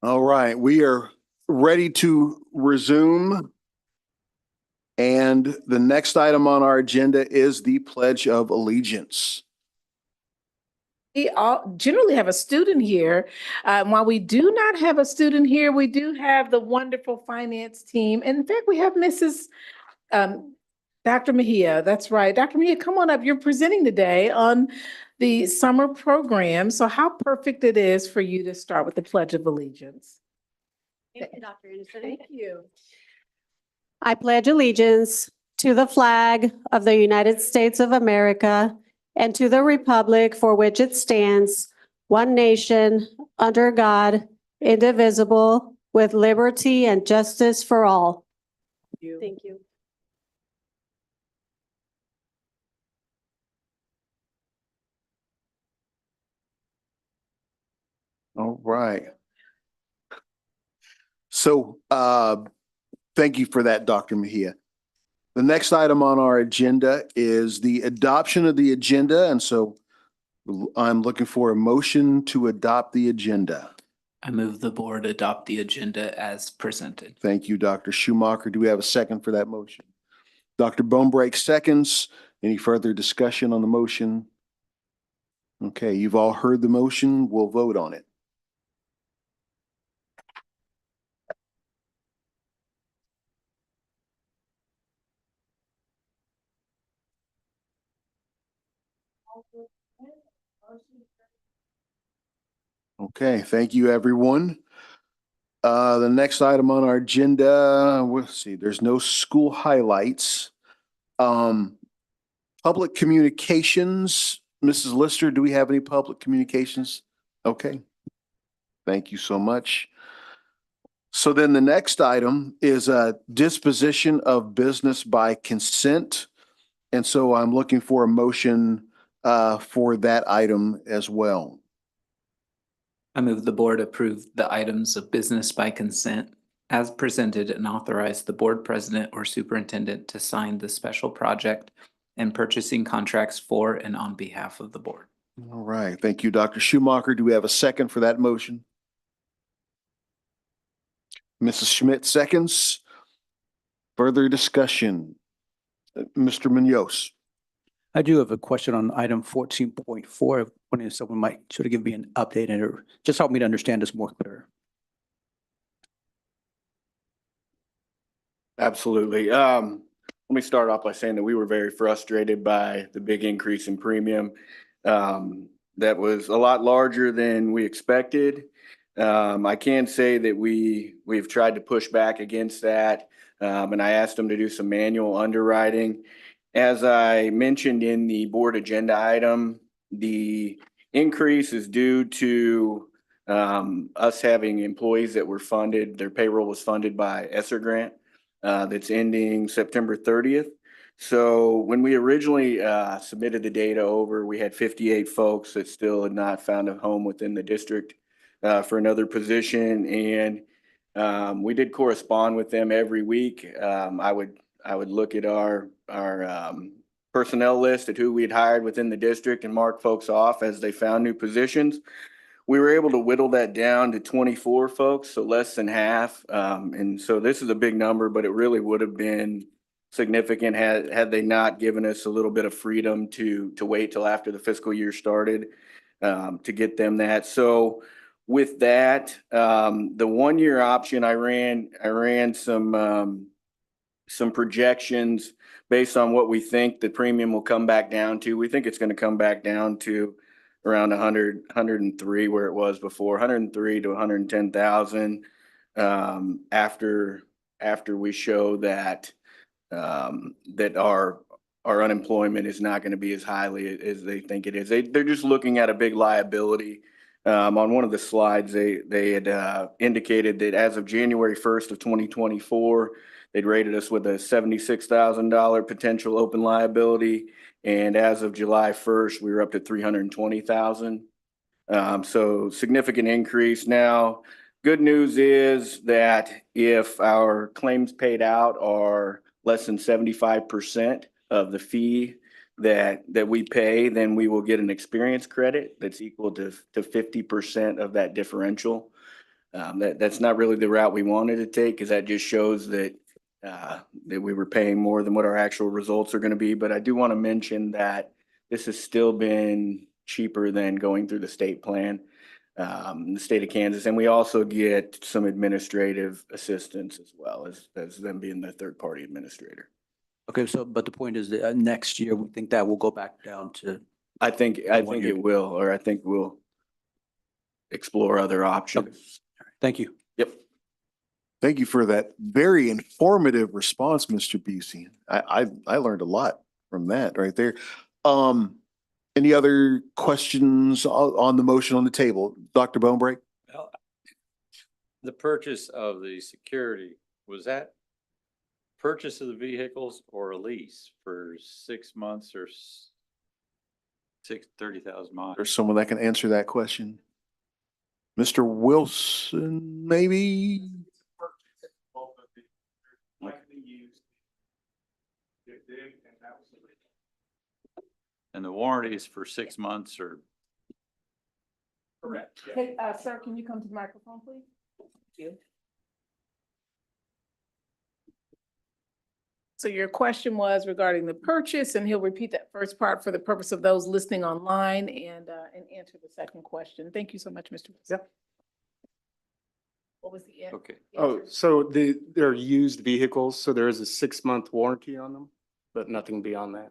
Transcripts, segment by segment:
All right, we are ready to resume. And the next item on our agenda is the Pledge of Allegiance. We all generally have a student here. While we do not have a student here, we do have the wonderful finance team. And in fact, we have Mrs. Dr. Mejia. That's right. Dr. Mejia, come on up. You're presenting today on the summer program. So how perfect it is for you to start with the Pledge of Allegiance. Thank you, Dr. Anderson. Thank you. I pledge allegiance to the flag of the United States of America and to the republic for which it stands, one nation, under God, indivisible, with liberty and justice for all. Thank you. All right. So thank you for that, Dr. Mejia. The next item on our agenda is the adoption of the agenda. And so I'm looking for a motion to adopt the agenda. I move the board adopt the agenda as presented. Thank you, Dr. Schumacher. Do we have a second for that motion? Dr. Bonebrake seconds. Any further discussion on the motion? Okay, you've all heard the motion. We'll vote on it. Okay, thank you, everyone. The next item on our agenda, we'll see, there's no school highlights. Public communications, Mrs. Lister, do we have any public communications? Okay, thank you so much. So then the next item is a disposition of business by consent. And so I'm looking for a motion for that item as well. I move the board approve the items of business by consent as presented and authorize the board president or superintendent to sign the special project and purchasing contracts for and on behalf of the board. All right, thank you, Dr. Schumacher. Do we have a second for that motion? Mrs. Schmidt seconds. Further discussion? Mr. Munoz. I do have a question on item 14.4. Wondering if someone might sort of give me an update and or just help me to understand this more clear. Absolutely. Let me start off by saying that we were very frustrated by the big increase in premium. That was a lot larger than we expected. I can say that we've tried to push back against that. And I asked them to do some manual underwriting. As I mentioned in the board agenda item, the increase is due to us having employees that were funded, their payroll was funded by ESSER grant that's ending September 30th. So when we originally submitted the data over, we had 58 folks that still had not found a home within the district for another position. And we did correspond with them every week. I would look at our personnel list at who we had hired within the district and mark folks off as they found new positions. We were able to whittle that down to 24 folks, so less than half. And so this is a big number, but it really would have been significant had they not given us a little bit of freedom to wait till after the fiscal year started to get them that. So with that, the 1 year option, I ran some projections based on what we think the premium will come back down to. We think it's going to come back down to around 103 where it was before, 103 to 110,000 after we show that that our unemployment is not going to be as highly as they think it is. They're just looking at a big liability. On one of the slides, they had indicated that as of January 1st of 2024, they'd rated us with a $76,000 potential open liability. And as of July 1st, we were up to 320,000. So significant increase. Now, good news is that if our claims paid out are less than 75% of the fee that we pay, then we will get an experience credit that's equal to 50% of that differential. That's not really the route we wanted to take, because that just shows that we were paying more than what our actual results are going to be. But I do want to mention that this has still been cheaper than going through the state plan, the state of Kansas. And we also get some administrative assistance as well as them being the third party administrator. Okay, so, but the point is that next year, we think that will go back down to, I think year. it will, or I think we'll explore other options. thank you. Yep. Thank you for that very informative response, Mr. Busey. I learned a lot from that right there. Any other questions on the motion on the table? Dr. Bonebreak? Well, the purchase of the security, was that purchase of the vehicles or a lease for 6 months or 30,000 miles? There's someone that can answer that question. Mr. Wilson, maybe? And the warranty is for 6 months or? Correct. Hey, sir, can you come to the microphone, please? Thank you. So your question was regarding the purchase, and he'll repeat that first part for the purpose of those listening online and answer the second question. Thank you so much, Mr. Wilson. Yep. What was the? Okay. Oh, so they're used vehicles, so there is a 6-month warranty on them, but nothing beyond that.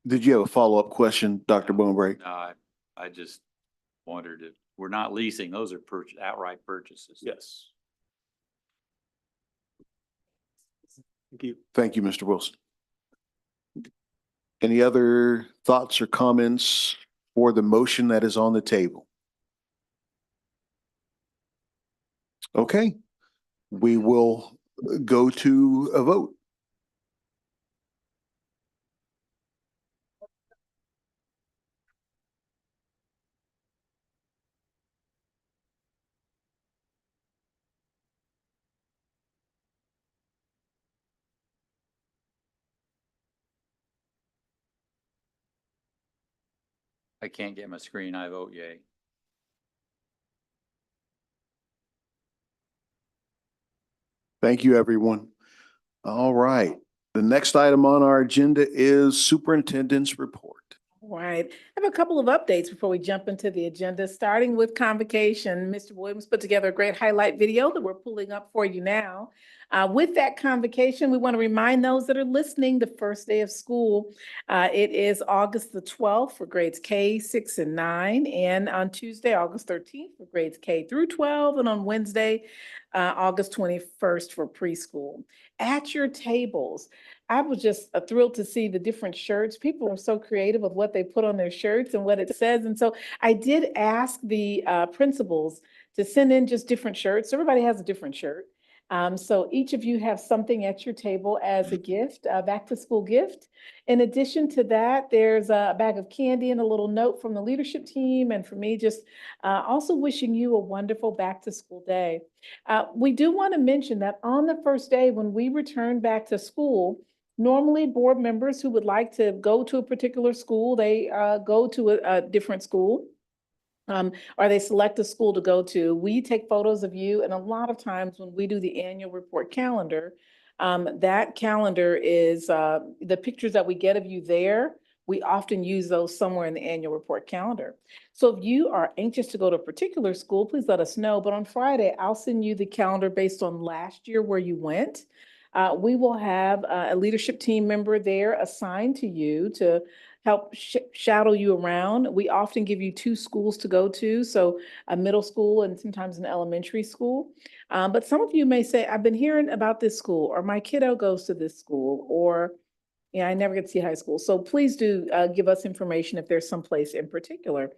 Did you have a follow-up question, Dr. Bonebreak? No, I just wondered if, we're not leasing, those are outright purchases. Yes. Thank you. Thank you, Mr. Wilson. Any other thoughts or comments for the motion that is on the table? Okay, we will go to a vote. I can't get my screen, I vote yay. Thank you, everyone. All right. The next item on our agenda is superintendent's report. Right. I have a couple of updates before we jump into the agenda, starting with convocation. Mr. Williams put together a great highlight video that we're pulling up for you now. With that convocation, we want to remind those that are listening the first day of school. It is August the 12th for grades K, 6, and 9, and on Tuesday, August 13th for grades K through 12, and on Wednesday, August 21st for preschool. At your tables, I was just thrilled to see the different shirts. People are so creative with what they put on their shirts and what it says. And so I did ask the principals to send in just different shirts. Everybody has a different shirt. So each of you have something at your table as a gift, a back to school gift. In addition to that, there's a bag of candy and a little note from the leadership team. And for me, just also wishing you a wonderful back to school day. We do want to mention that on the first day, when we return back to school, normally board members who would like to go to a particular school, they go to a different school. Or they select a school to go to. We take photos of you, and a lot of times when we do the annual report calendar, that calendar is the pictures that we get of you there. We often use those somewhere in the annual report calendar. So if you are anxious to go to a particular school, please let us know. But on Friday, I'll send you the calendar based on last year where you went. We will have a leadership team member there assigned to you to help shadow you around. We often give you 2 schools to go to, so a middle school and sometimes an elementary school. But some of you may say, I've been hearing about this school, or my kiddo goes to this school, or I never get to see high school. So please do give us information if there's some place in particular.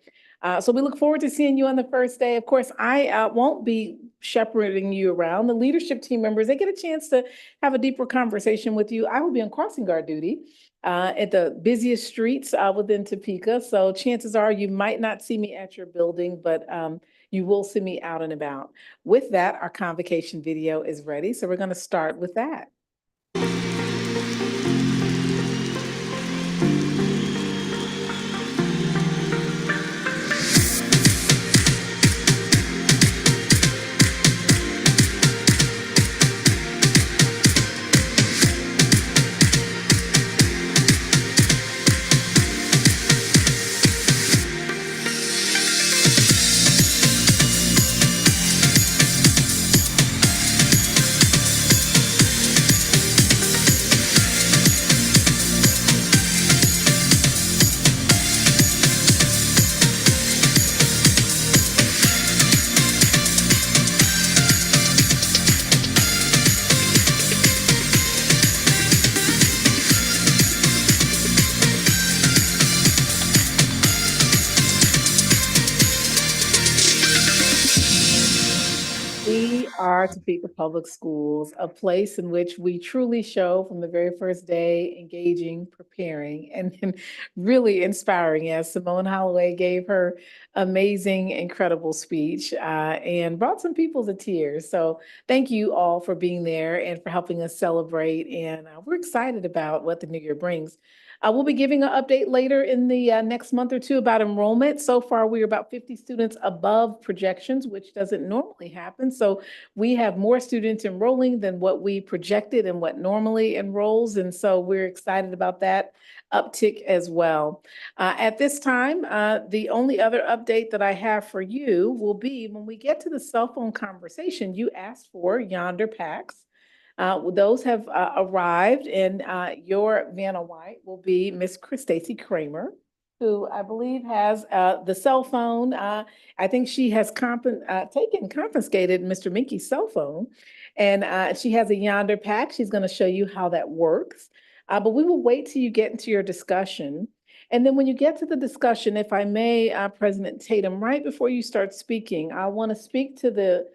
So we look forward to seeing you on the first day. Of course, I won't be shepherding you around. The leadership team members, they get a chance to have a deeper conversation with you. I will be on crossing guard duty at the busiest streets within Topeka. So chances are you might not see me at your building, but you will see me out and about. With that, our convocation video is ready. So we're going to start with that. are Topeka Public Schools, a place in which we truly show from the very first day, engaging, preparing, and really inspiring, as Simone Holloway gave her amazing, incredible speech and brought some people to tears. So thank you all for being there and for helping us celebrate. And we're excited about what the new year brings. We'll be giving an update later in the next month or two about enrollment. So far, we're about 50 students above projections, which doesn't normally happen. So we have more students enrolling than what we projected and what normally enrolls. And so we're excited about that uptick as well. At this time, the only other update that I have for you will be when we get to the cell phone conversation, you asked for yonder packs. Those have arrived, and your Vanna White will be Miss Stacy Kramer, who I believe has the cell phone. I think she has confiscated Mr. Minky's cell phone, and she has a yonder pack. She's going to show you how that works. But we will wait till you get into your discussion. And then when you get to the discussion, if I may, President Tatum, right before you start speaking, I want to speak to the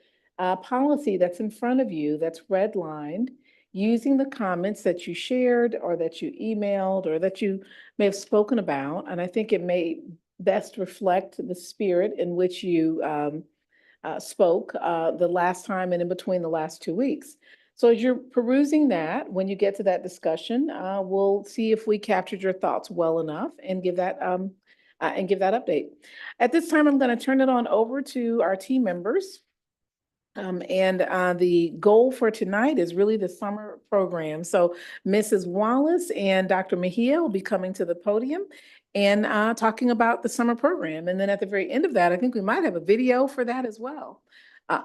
policy that's in front of you that's redlined, using the comments that you shared or that you emailed or that you may have spoken about. And I think it may best reflect the spirit in which you spoke the last time and in between the last 2 weeks. So as you're perusing that, when you get to that discussion, we'll see if we captured your thoughts well enough and give that update. At this time, I'm going to turn it on over to our team members. The goal for tonight is really the summer program. So Mrs. Wallace and Dr. Mejia will be coming to the podium and talking about the summer program. And then at the very end of that, I think we might have a video for that as well, a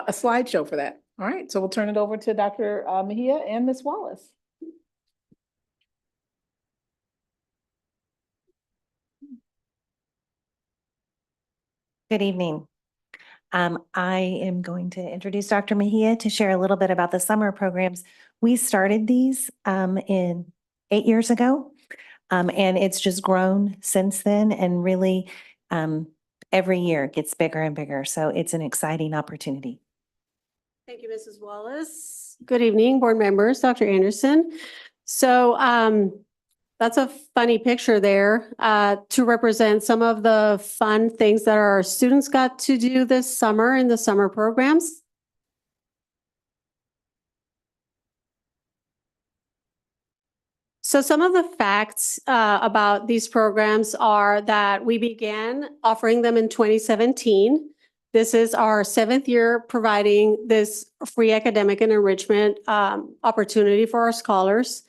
slideshow for that. All right, so we'll turn it over to Dr. Mejia and Ms. Wallace. Good evening. I am going to introduce Dr. Mejia to share a little bit about the summer programs. We started these in 8 years ago, and it's just grown since then, and really every year it gets bigger and bigger. So it's an exciting opportunity. Thank you, Mrs. Wallace. Good evening, board members, Dr. Anderson. So that's a funny picture there to represent some of the fun things that our students got to do this summer in the summer programs. So some of the facts about these programs are that we began offering them in 2017. This is our 7th year providing this free academic and enrichment opportunity for our scholars.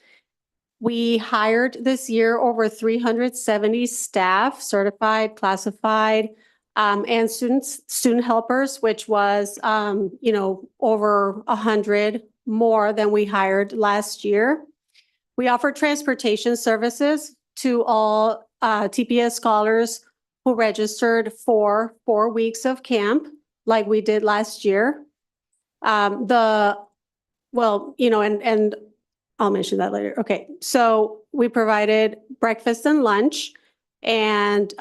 We hired this year over 370 staff, certified, classified, and student helpers, which was, over 100 more than we hired last year. We offer transportation services to all TPS scholars who registered for 4 weeks of camp, like we did last year. I'll mention that later. Okay, so we provided breakfast and lunch, and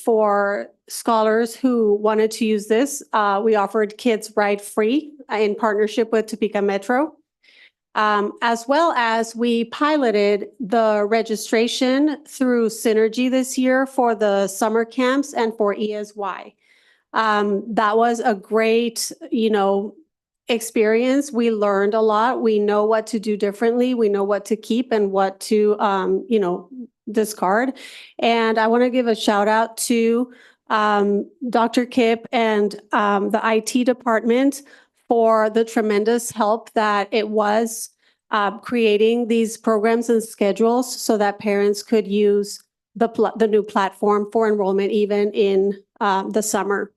for scholars who wanted to use this, we offered kids ride free in partnership with Topeka Metro. As well as we piloted the registration through Synergy this year for the summer camps and for ESY. That was a great, experience. We learned a lot. We know what to do differently. We know what to keep and what to, discard. And I want to give a shout out to Dr. Kip and the IT department for the tremendous help that it was creating these programs and schedules so that parents could use the new platform for enrollment even in the summer.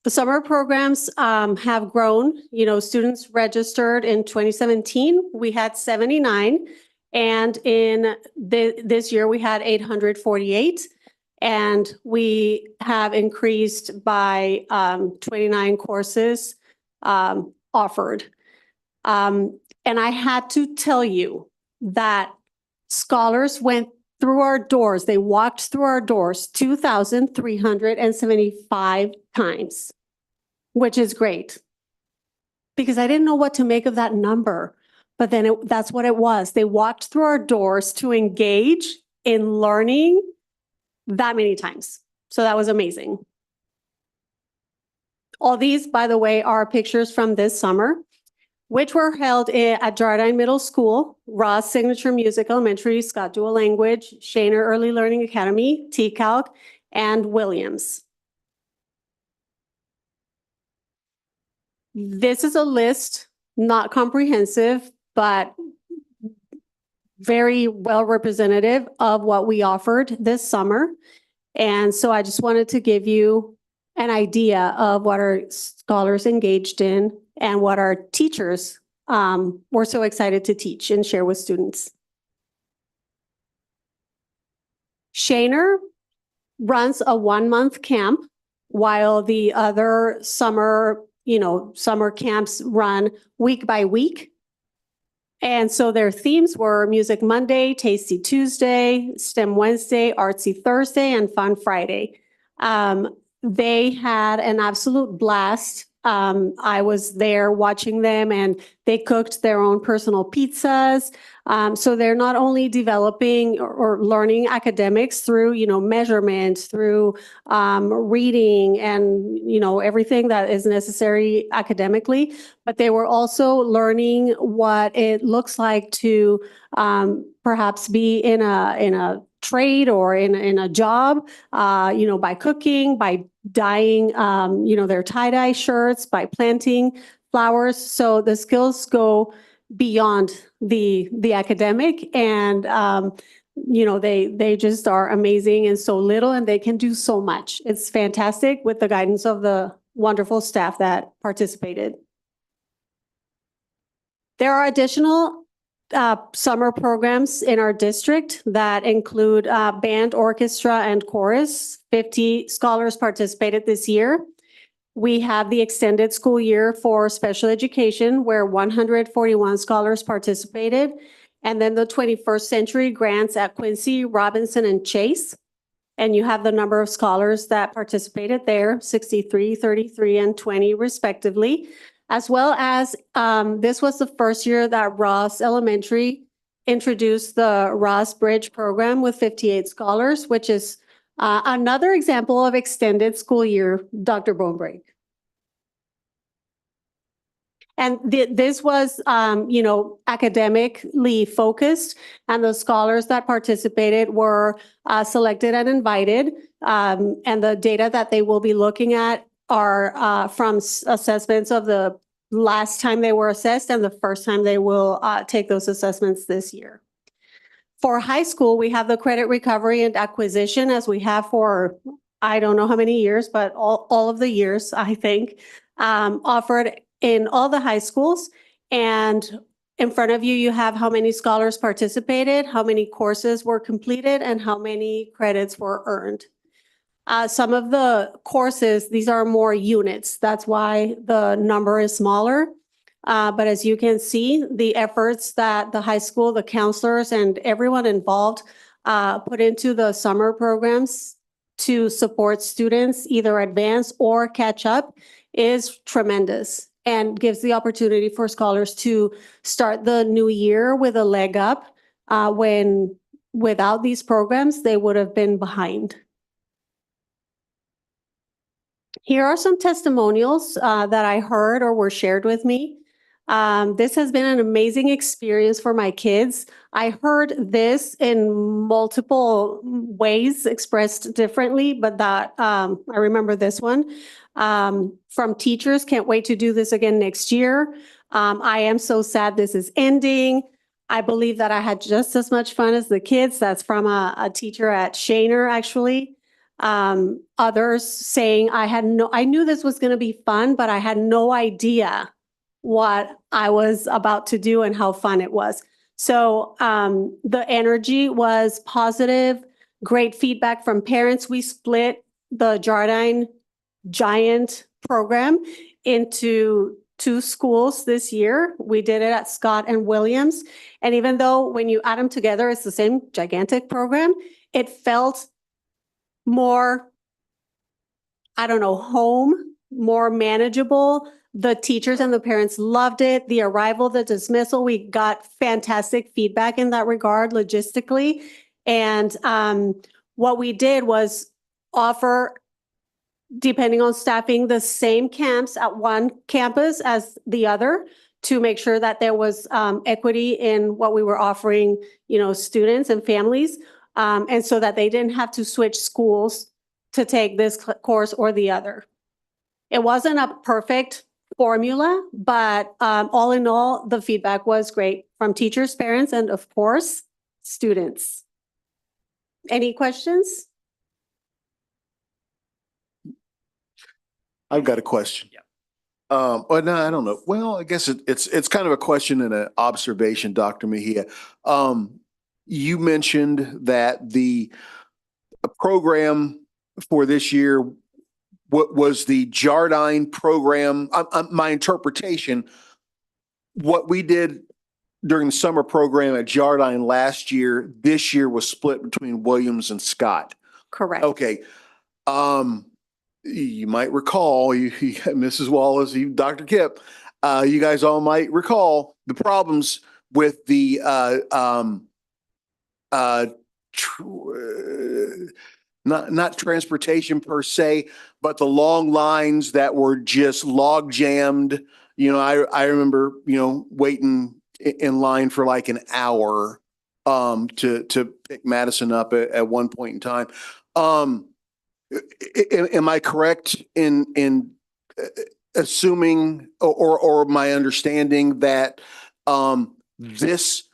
The summer programs have grown. Students registered in 2017, we had 79, and in this year we had 848, and we have increased by 29 courses offered. And I had to tell you that scholars went through our doors. They walked through our doors 2,375 times. which is great. Because I didn't know what to make of that number, but then that's what it was. They walked through our doors to engage in learning that many times. So that was amazing. All these, by the way, are pictures from this summer, which were held at Jardine Middle School, Ross Signature Music Elementary, Scott Dual Language, Shaner Early Learning Academy, TCALC, and Williams. This is a list, not comprehensive, but very well representative of what we offered this summer. And so I just wanted to give you an idea of what our scholars engaged in and what our teachers were so excited to teach and share with students. Shaner runs a 1-month camp, while the other summer camps run week by week. And so their themes were Music Monday, Tasty Tuesday, STEM Wednesday, Artsy Thursday, and Fun Friday. They had an absolute blast. I was there watching them, and they cooked their own personal pizzas. So they're not only developing or learning academics through, measurement, through reading and, everything that is necessary academically, but they were also learning what it looks like to perhaps be in a trade or in a job, by cooking, by dyeing, their tie-dye shirts, by planting flowers. So the skills go beyond the academic, and they just are amazing and so little, and they can do so much. It's fantastic with the guidance of the wonderful staff that participated. There are additional summer programs in our district that include band, orchestra, and chorus. 50 scholars participated this year. We have the extended school year for special education, where 141 scholars participated. And then the 21st century grants at Quincy, Robinson, and Chase. And you have the number of scholars that participated there, 63, 33, and 20 respectively. As well as this was the first year that Ross Elementary introduced the Ross Bridge program with 58 scholars, which is another example of extended school year, Dr. Bonebrake. And this was, academically focused, and the scholars that participated were selected and invited. And the data that they will be looking at are from assessments of the last time they were assessed and the first time they will take those assessments this year. For high school, we have the credit recovery and acquisition, as we have for, I don't know how many years, but all of the years, I think, offered in all the high schools. And in front of you, you have how many scholars participated, how many courses were completed, and how many credits were earned. Some of the courses, these are more units. That's why the number is smaller. But as you can see, the efforts that the high school, the counselors, and everyone involved put into the summer programs to support students either advance or catch up is tremendous, and gives the opportunity for scholars to start the new year with a leg up, when without these programs, they would have been behind. Here are some testimonials that I heard or were shared with me. This has been an amazing experience for my kids. I heard this in multiple ways expressed differently, but that I remember this one. From teachers, can't wait to do this again next year. I am so sad this is ending. I believe that I had just as much fun as the kids. That's from a teacher at Shaner, actually. Others saying I knew this was going to be fun, but I had no idea what I was about to do and how fun it was. So the energy was positive, great feedback from parents. We split the Jardine Giant program into 2 schools this year. We did it at Scott and Williams. And even though when you add them together, it's the same gigantic program, it felt more, home more manageable. The teachers and the parents loved it. The arrival, the dismissal, we got fantastic feedback in that regard logistically. And what we did was offer, depending on staffing, the same camps at one campus as the other to make sure that there was equity in what we were offering, students and families. And so that they didn't have to switch schools to take this course or the other. It wasn't a perfect formula, but all in all, the feedback was great from teachers, parents, and of course, students. Any questions? I've got a question. Yeah. Well, no, I don't know. Well, I guess it's kind of a question and an observation, Dr. Mejia. You mentioned that the program for this year, what was the Jardine program? My interpretation, what we did during the summer program at Jardine last year, this year was split between Williams and Scott. Correct. Okay. You might recall, Mrs. Wallace, Dr. Kip, you guys all might recall the problems with the not transportation per se, but the long lines that were just log jammed. I remember, waiting in line for like an hour to pick Madison up at one point in time. Am I correct in assuming or my understanding that this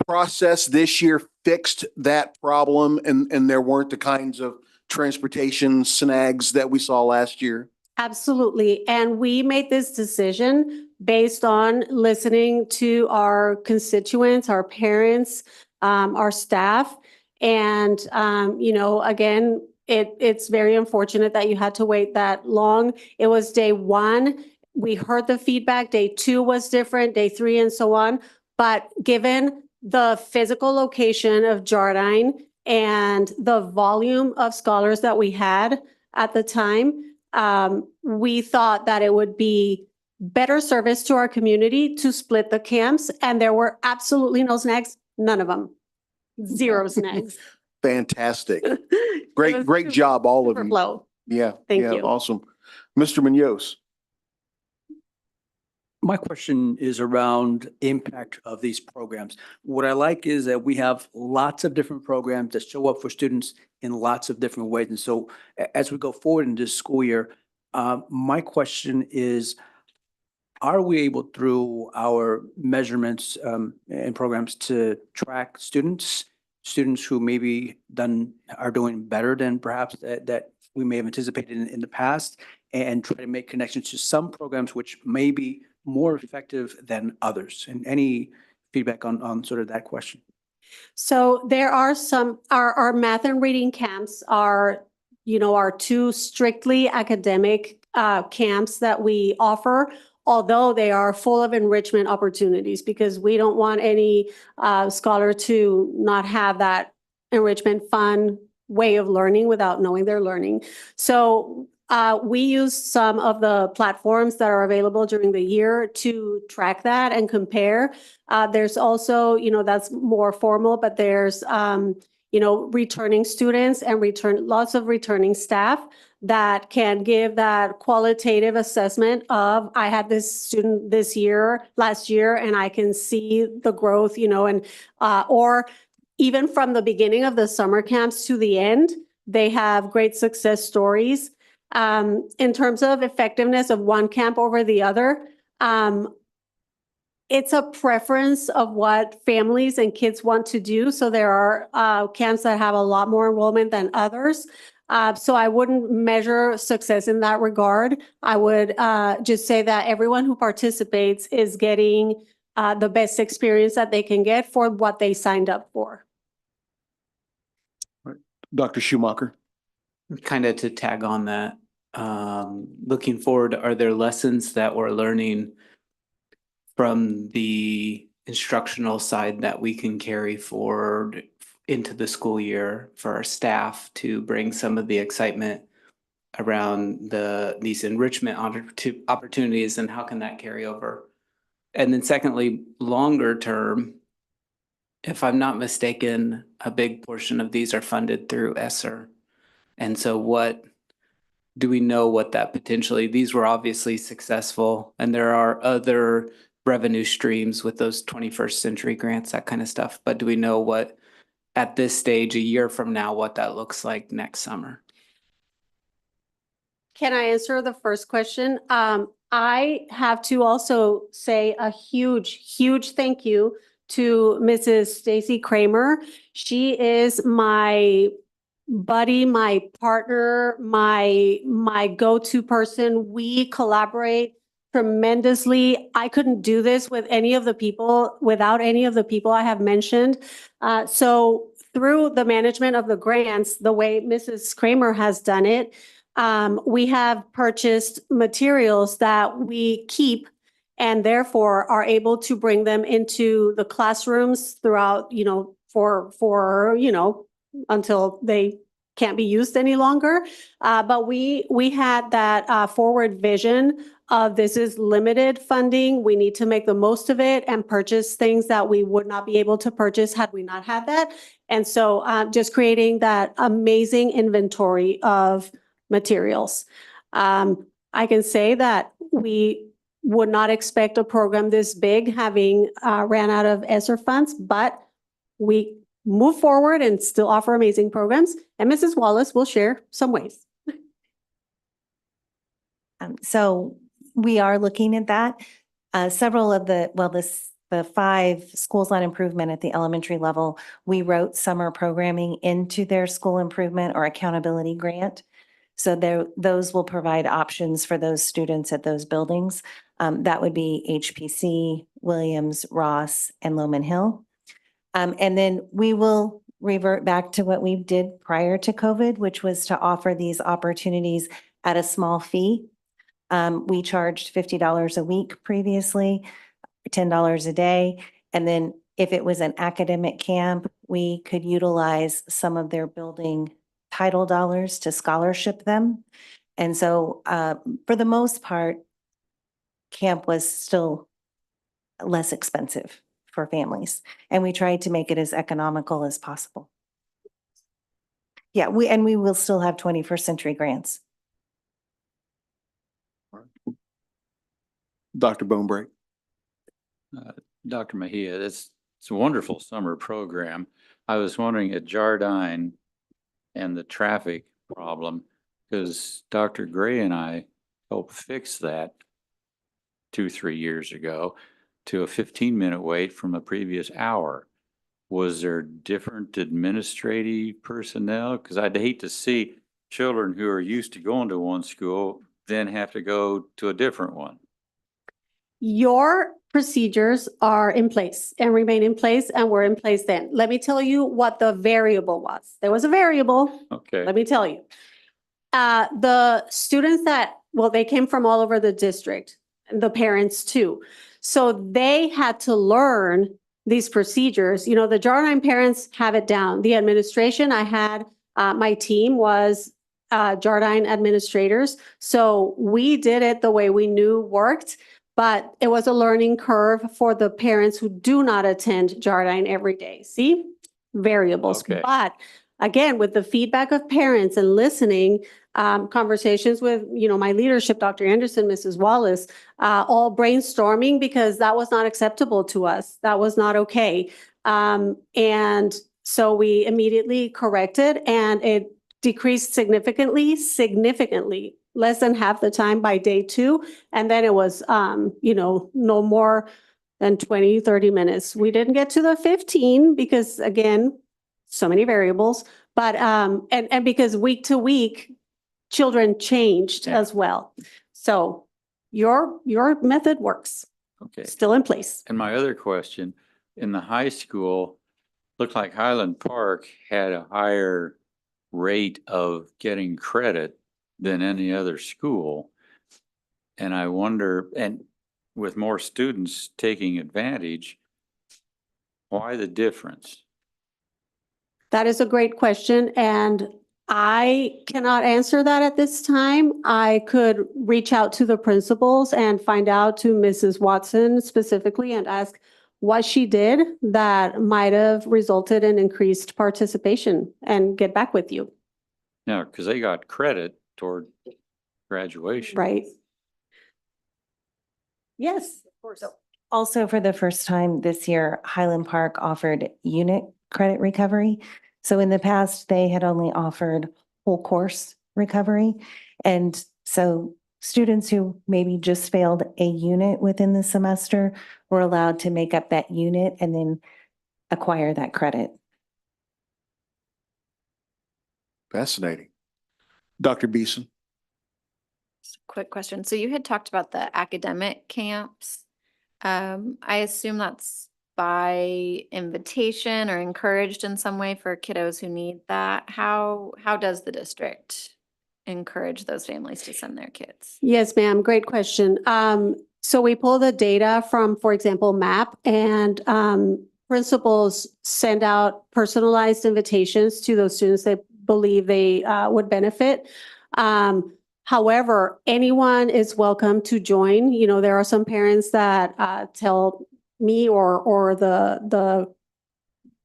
process this year fixed that problem and there weren't the kinds of transportation snags that we saw last year? Absolutely. And we made this decision based on listening to our constituents, our parents, our staff. And, again, it's very unfortunate that you had to wait that long. It was day one. We heard the feedback. Day two was different, day three, and so on. But given the physical location of Jardine and the volume of scholars that we had at the time, we thought that it would be better service to our community to split the camps. And there were absolutely no snags, none of them. Zero snags. Fantastic. It was Great job, all of super you. flow. Yeah. Thank yeah, you. Awesome. Mr. Munoz. My question is around impact of these programs. What I like is that we have lots of different programs that show up for students in lots of different ways. And so as we go forward in this school year, my question is, are we able through our measurements and programs to track students who maybe are doing better than perhaps that we may have anticipated in the past, and try to make connections to some programs which may be more effective than others? And any feedback on sort of that question? So there are our math and reading camps are, our two strictly academic camps that we offer, although they are full of enrichment opportunities, because we don't want any scholar to not have that enrichment fun way of learning without knowing they're learning. So we use some of the platforms that are available during the year to track that and compare. There's also, that's more formal, but there's, returning students and lots of returning staff that can give that qualitative assessment of, I had this student last year, and I can see the growth, or even from the beginning of the summer camps to the end, they have great success stories. In terms of effectiveness of one camp over the other, it's a preference of what families and kids want to do. So there are camps that have a lot more enrollment than others. So I wouldn't measure success in that regard. I would just say that everyone who participates is getting the best experience that they can get for what they signed up for. Dr. Schumacher. Kind of to tag on that, looking forward, are there lessons that we're learning from the instructional side that we can carry forward into the school year for our staff to bring some of the excitement around these enrichment opportunities and how can that carry over? And then secondly, longer term, if I'm not mistaken, a big portion of these are funded through ESSER. And so do we know what that potentially, these were obviously successful and there are other revenue streams with those 21st century grants, that kind of stuff. But do we know what, at this stage, a year from now, what that looks like next summer? Can I answer the first question? I have to also say a huge thank you to Mrs. Stacy Kramer. She is my buddy, my partner, my go-to person. We collaborate tremendously. I couldn't do this without any of the people I have mentioned. So through the management of the grants, the way Mrs. Kramer has done it, we have purchased materials that we keep and therefore are able to bring them into the classrooms throughout, until they can't be used any longer. But we had that forward vision of this is limited funding. We need to make the most of it and purchase things that we would not be able to purchase had we not had that. And so just creating that amazing inventory of materials. I can say that we would not expect a program this big having ran out of ESSER funds, but we move forward and still offer amazing programs. And Mrs. Wallace will share some ways. So we are looking at that. Several of the 5 schools on improvement at the elementary level, we wrote summer programming into their school improvement or accountability grant. So those will provide options for those students at those buildings. That would be HPC, Williams, Ross, and Lowman Hill. And then we will revert back to what we did prior to COVID, which was to offer these opportunities at a small fee. We charged $50 a week previously, $10 a day. And then if it was an academic camp, we could utilize some of their building title dollars to scholarship them. And so for the most part, camp was still less expensive for families. And we tried to make it as economical as possible. Yeah, we will still have 21st century grants. Dr. Bonebreak. Dr. Mejia, it's a wonderful summer program. I was wondering at Jardine and the traffic problem, because Dr. Gray and I helped fix that 2-3 years ago to a 15-minute wait from a previous hour. Was there different administrative personnel? Because I'd hate to see children who are used to going to one school then have to go to a different one. Your procedures are in place and remain in place and were in place then. Let me tell you what the variable was. There was a variable. Okay. Let me tell you. The students they came from all over the district, the parents too. So they had to learn these procedures. The Jardine parents have it down. The administration I had, my team was Jardine administrators. So we did it the way we knew worked. But it was a learning curve for the parents who do not attend Jardine every day. See? Variables. Okay. But again, with the feedback of parents and listening, conversations with, my leadership, Dr. Anderson, Mrs. Wallace, all brainstorming because that was not acceptable to us. That was not okay. And so we immediately corrected and it decreased significantly, less than half the time by day 2. And then it was, no more than 20, 30 minutes. We didn't get to the 15 because again, so many variables, but, and because week to week, children changed as well. So your method works. Okay. Still in place. And my other question, in the high school, looked like Highland Park had a higher rate of getting credit than any other school. And I wonder, and with more students taking advantage, why the difference? That is a great question. And I cannot answer that at this time. I could reach out to the principals and find out to Mrs. Watson specifically and ask what she did that might have resulted in increased participation and get back with you, Yeah, because they got credit toward graduation. right? Yes, of course. Also, for the first time this year, Highland Park offered unit credit recovery. So in the past, they had only offered whole course recovery. And so students who maybe just failed a unit within the semester were allowed to make up that unit and then acquire that credit. Fascinating. Dr. Beeson? Quick question. So you had talked about the academic camps. I assume that's by invitation or encouraged in some way for kiddos who need that. How does the district encourage those families to send their kids? Yes, ma'am. Great question. So we pull the data from, for example, MAP, and principals send out personalized invitations to those students that believe they would benefit. However, anyone is welcome to join. You know, there are some parents that tell me or the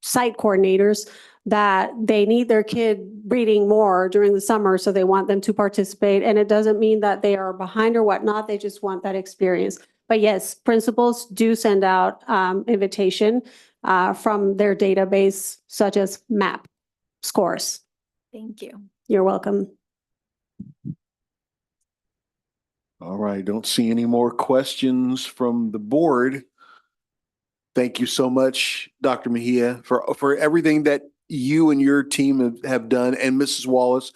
site coordinators that they need their kid reading more during the summer, so they want them to participate. And it doesn't mean that they are behind or whatnot. They just want that experience. But yes, principals do send out invitation from their database, such as MAP scores. Thank you. You're welcome. All right, don't see any more questions from the board. Thank you so much, Dr. Mejia, for everything that you and your team have done, and Mrs. Wallace,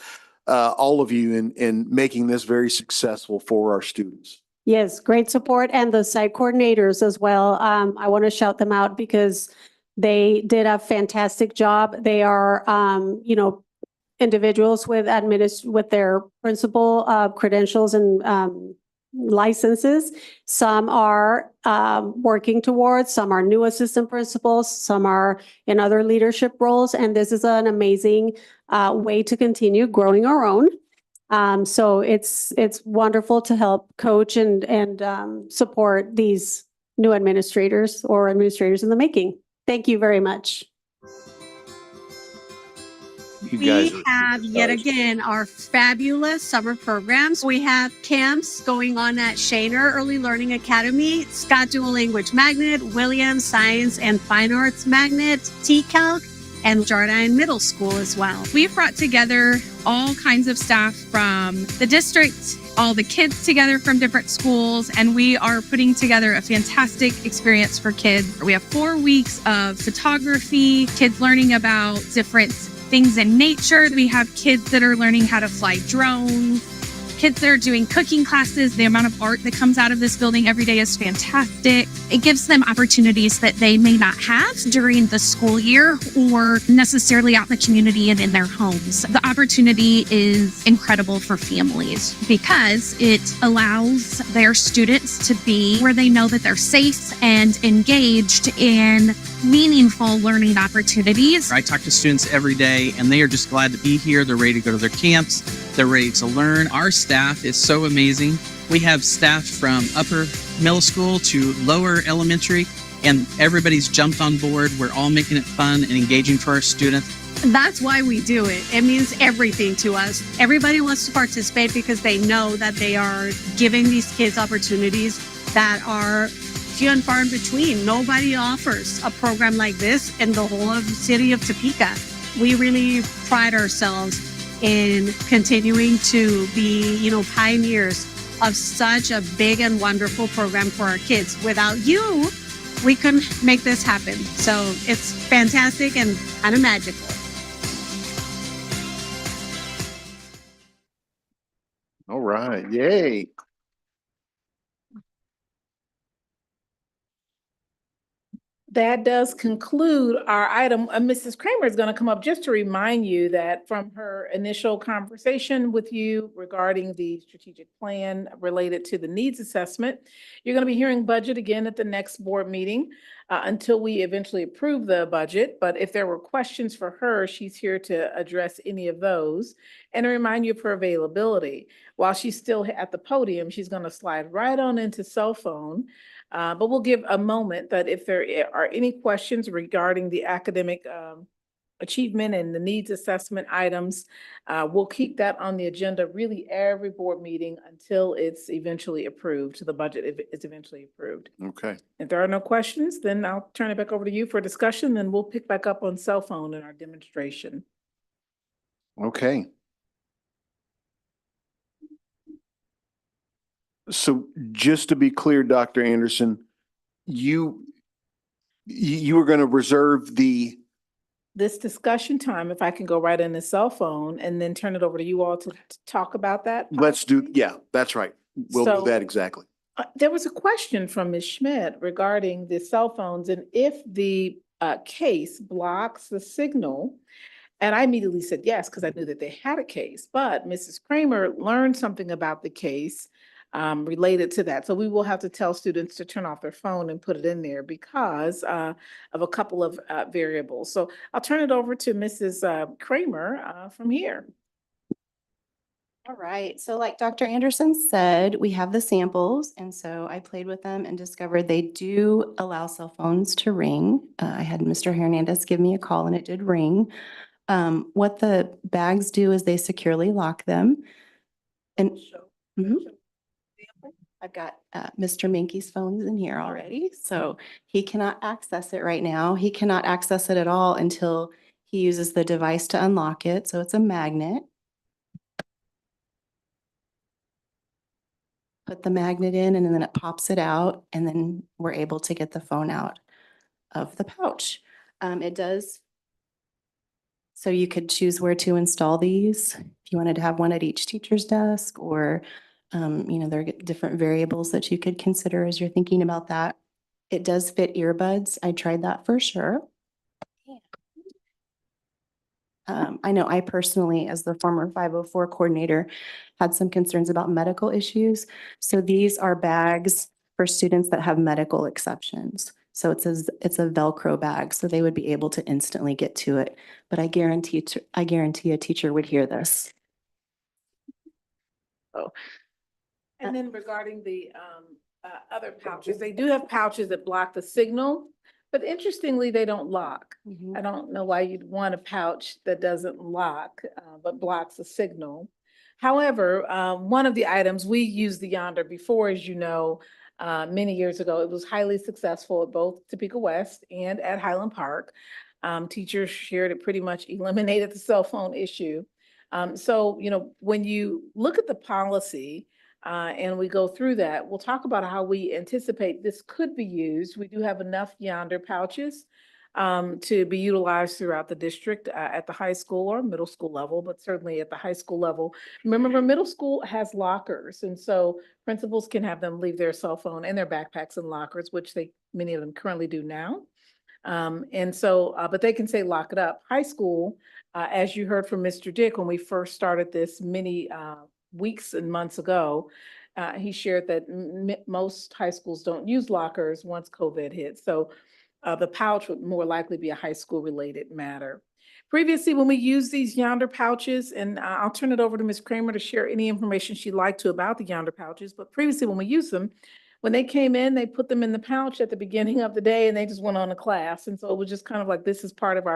all of you in making this very successful for our students. Yes, great support, and the site coordinators as well. I want to shout them out because they did a fantastic job. They are, individuals with with their principal credentials and licenses. Some are working towards, some are new assistant principals, some are in other leadership roles, and this is an amazing way to continue growing our own. So it's wonderful to help coach and support these new administrators or administrators in the making. Thank you very much. You guys We are have yet superstars. again our fabulous summer programs. We have camps going on at Shaner Early Learning Academy, Scott Dual Language Magnet, Williams Science and Fine Arts Magnet, TCalc, and Jardine Middle School as well. We've brought together all kinds of staff from the district, all the kids together from different schools, and we are putting together a fantastic experience for kids. We have 4 weeks of photography, kids learning about different things in nature. We have kids that are learning how to fly drones, kids that are doing cooking classes. The amount of art that comes out of this building every day is fantastic. It gives them opportunities that they may not have during the school year or necessarily out in the community and in their homes. The opportunity is incredible for families because it allows their students to be where they know that they're safe and engaged in meaningful learning opportunities. I talk to students every day and they are just glad to be here. They're ready to go to their camps. They're ready to learn. Our staff is so amazing. We have staff from upper middle school to lower elementary, and everybody's jumped on board. We're all making it fun and engaging for our students. That's why we do it. It means everything to us. Everybody wants to participate because they know that they are giving these kids opportunities that are few and far in between. Nobody offers a program like this in the whole of the city of Topeka. We really pride ourselves in continuing to be, pioneers of such a big and wonderful program for our kids. Without you, we couldn't make this happen. So it's fantastic and kind of magical. All right, yay. That does conclude our item. Mrs. Kramer is going to come up just to remind you that from her initial conversation with you regarding the strategic plan related to the needs assessment, you're going to be hearing budget again at the next board meeting until we eventually approve the budget. But if there were questions for her, she's here to address any of those and to remind you of her availability. While she's still at the podium, she's going to slide right on into cell phone. But we'll give a moment that if there are any questions regarding the academic achievement and the needs assessment items, we'll keep that on the agenda really every board meeting until it's eventually approved, the budget is eventually approved. Okay. If there are no questions, then I'll turn it back over to you for discussion, then we'll pick back up on cell phone in our demonstration. Okay. So just to be clear, Dr. Anderson, you were going to reserve This discussion time, if I can go right in the cell phone and then turn it over to you all to talk about that. let's do, yeah, that's right. We'll So- do that exactly. There was a question from Ms. Schmidt regarding the cell phones and if the case blocks the signal. And I immediately said yes, because I knew that they had a case, but Mrs. Kramer learned something about the case related to that. So we will have to tell students to turn off their phone and put it in there because of a couple of variables. So I'll turn it over to Mrs. Kramer from here. All right, so like Dr. Anderson said, we have the samples, and so I played with them and discovered they do allow cell phones to ring. I had Mr. Hernandez give me a call and it did ring. What the bags do is they securely lock them. And Mhm. I've got Mr. Minky's phone is in here already, so he cannot access it right now. He cannot access it at all until he uses the device to unlock it, so it's a magnet. Put the magnet in and then it pops it out and then we're able to get the phone out of the pouch. It does. So you could choose where to install these. If you wanted to have one at each teacher's desk or, there are different variables that you could consider as you're thinking about that. It does fit earbuds. I tried that for sure. I know I personally, as the former 504 coordinator, had some concerns about medical issues. So these are bags for students that have medical exceptions. So it's a Velcro bag, so they would be able to instantly get to it. But I guarantee a teacher would hear this. And then regarding the other pouches, they do have pouches that block the signal, but interestingly, they don't lock. I don't know why you'd want a pouch that doesn't lock, but blocks the signal. However, one of the items, we used the Yonder before, as you know, many years ago. It was highly successful at both Topeka West and at Highland Park. Teachers shared it pretty much eliminated the cell phone issue. So, when you look at the policy, and we go through that, we'll talk about how we anticipate this could be used. We do have enough Yonder pouches to be utilized throughout the district at the high school or middle school level, but certainly at the high school level. Remember, middle school has lockers, and so principals can have them leave their cell phone and their backpacks in lockers, which many of them currently do now. But they can say lock it up. High school, as you heard from Mr. Dick, when we first started this many weeks and months ago, he shared that most high schools don't use lockers once COVID hit. So the pouch would more likely be a high school related matter. Previously, when we used these Yonder pouches, and I'll turn it over to Ms. Kramer to share any information she'd like to about the Yonder pouches, but previously when we used them, when they came in, they put them in the pouch at the beginning of the day and they just went on to class. And so it was just kind of like, this is part of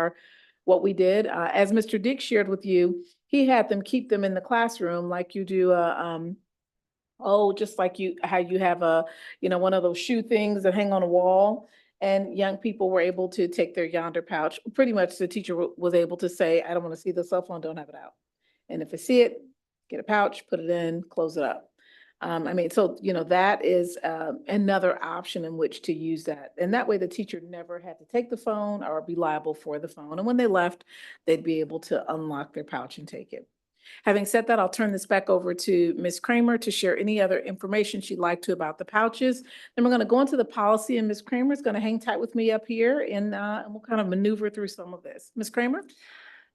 what we did. As Mr. Dick shared with you, he had them keep them in the classroom like you do just like how you have one of those shoe things that hang on a wall. And young people were able to take their Yonder pouch. Pretty much the teacher was able to say, I don't want to see the cell phone, don't have it out. And if I see it, get a pouch, put it in, close it up. That is another option in which to use that. And that way the teacher never had to take the phone or be liable for the phone. And when they left, they'd be able to unlock their pouch and take it. Having said that, I'll turn this back over to Ms. Kramer to share any other information she'd like to about the pouches. Then we're going to go into the policy, and Ms. Kramer is going to hang tight with me up here, and we'll kind of maneuver through some of this. Ms. Kramer?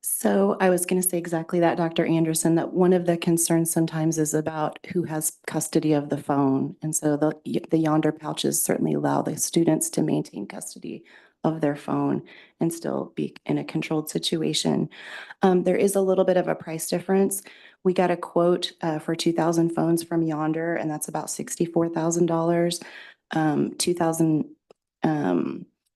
So I was going to say exactly that, Dr. Anderson, that one of the concerns sometimes is about who has custody of the phone. And so the Yonder pouches certainly allow the students to maintain custody of their phone and still be in a controlled situation. There is a little bit of a price difference. We got a quote for 2,000 phones from Yonder, and that's about $64,000. 2,000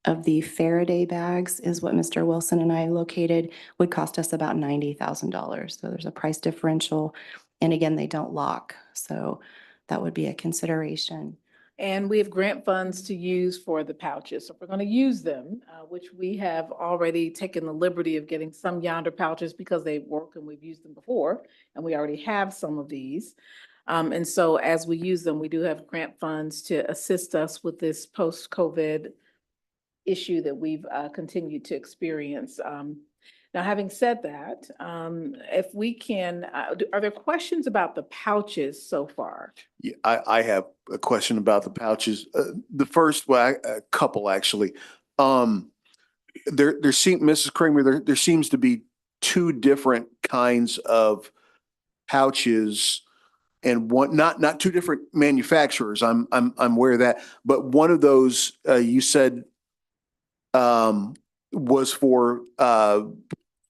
of the Faraday bags is what Mr. Wilson and I located, would cost us about $90,000. So there's a price differential. And again, they don't lock. So that would be a consideration. And we have grant funds to use for the pouches. So if we're going to use them, which we have already taken the liberty of getting some Yonder pouches because they work and we've used them before, and we already have some of these. And so as we use them, we do have grant funds to assist us with this post-COVID issue that we've continued to experience. Now, having said that, if we can, are there questions about the pouches so far? Yeah, I have a question about the pouches. The first, well, a couple actually. There seem, Mrs. Kramer, there seems to be two different kinds of pouches, and one, not two different manufacturers. I'm aware of that, but one of those you said was for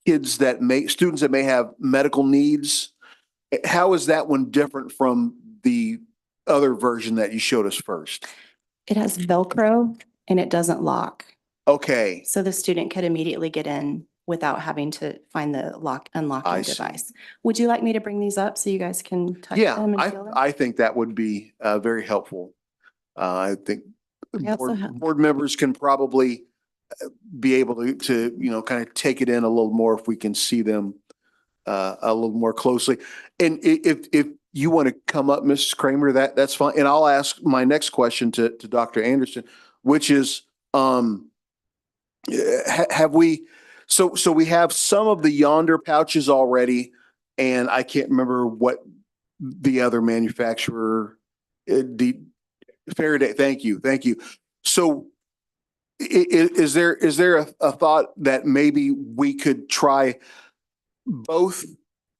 students that may have medical needs. How is that one different from the other version that you showed us first? It has Velcro and it doesn't lock. Okay, So the student could immediately get in without having to find the I unlocking see. device. Would you like me to bring these up so you guys can touch yeah, them and feel them? I think that would be very helpful. I think We also have- board members can probably be able to, you know, kind of take it in a little more if we can see them a little more closely. And if you want to come up, Mrs. Kramer, that's fine. And I'll ask my next question to Dr. Anderson, which is, have we, so we have some of the Yonder pouches already, and I can't remember what the other manufacturer, the Faraday, thank you. So is there a thought that maybe we could try both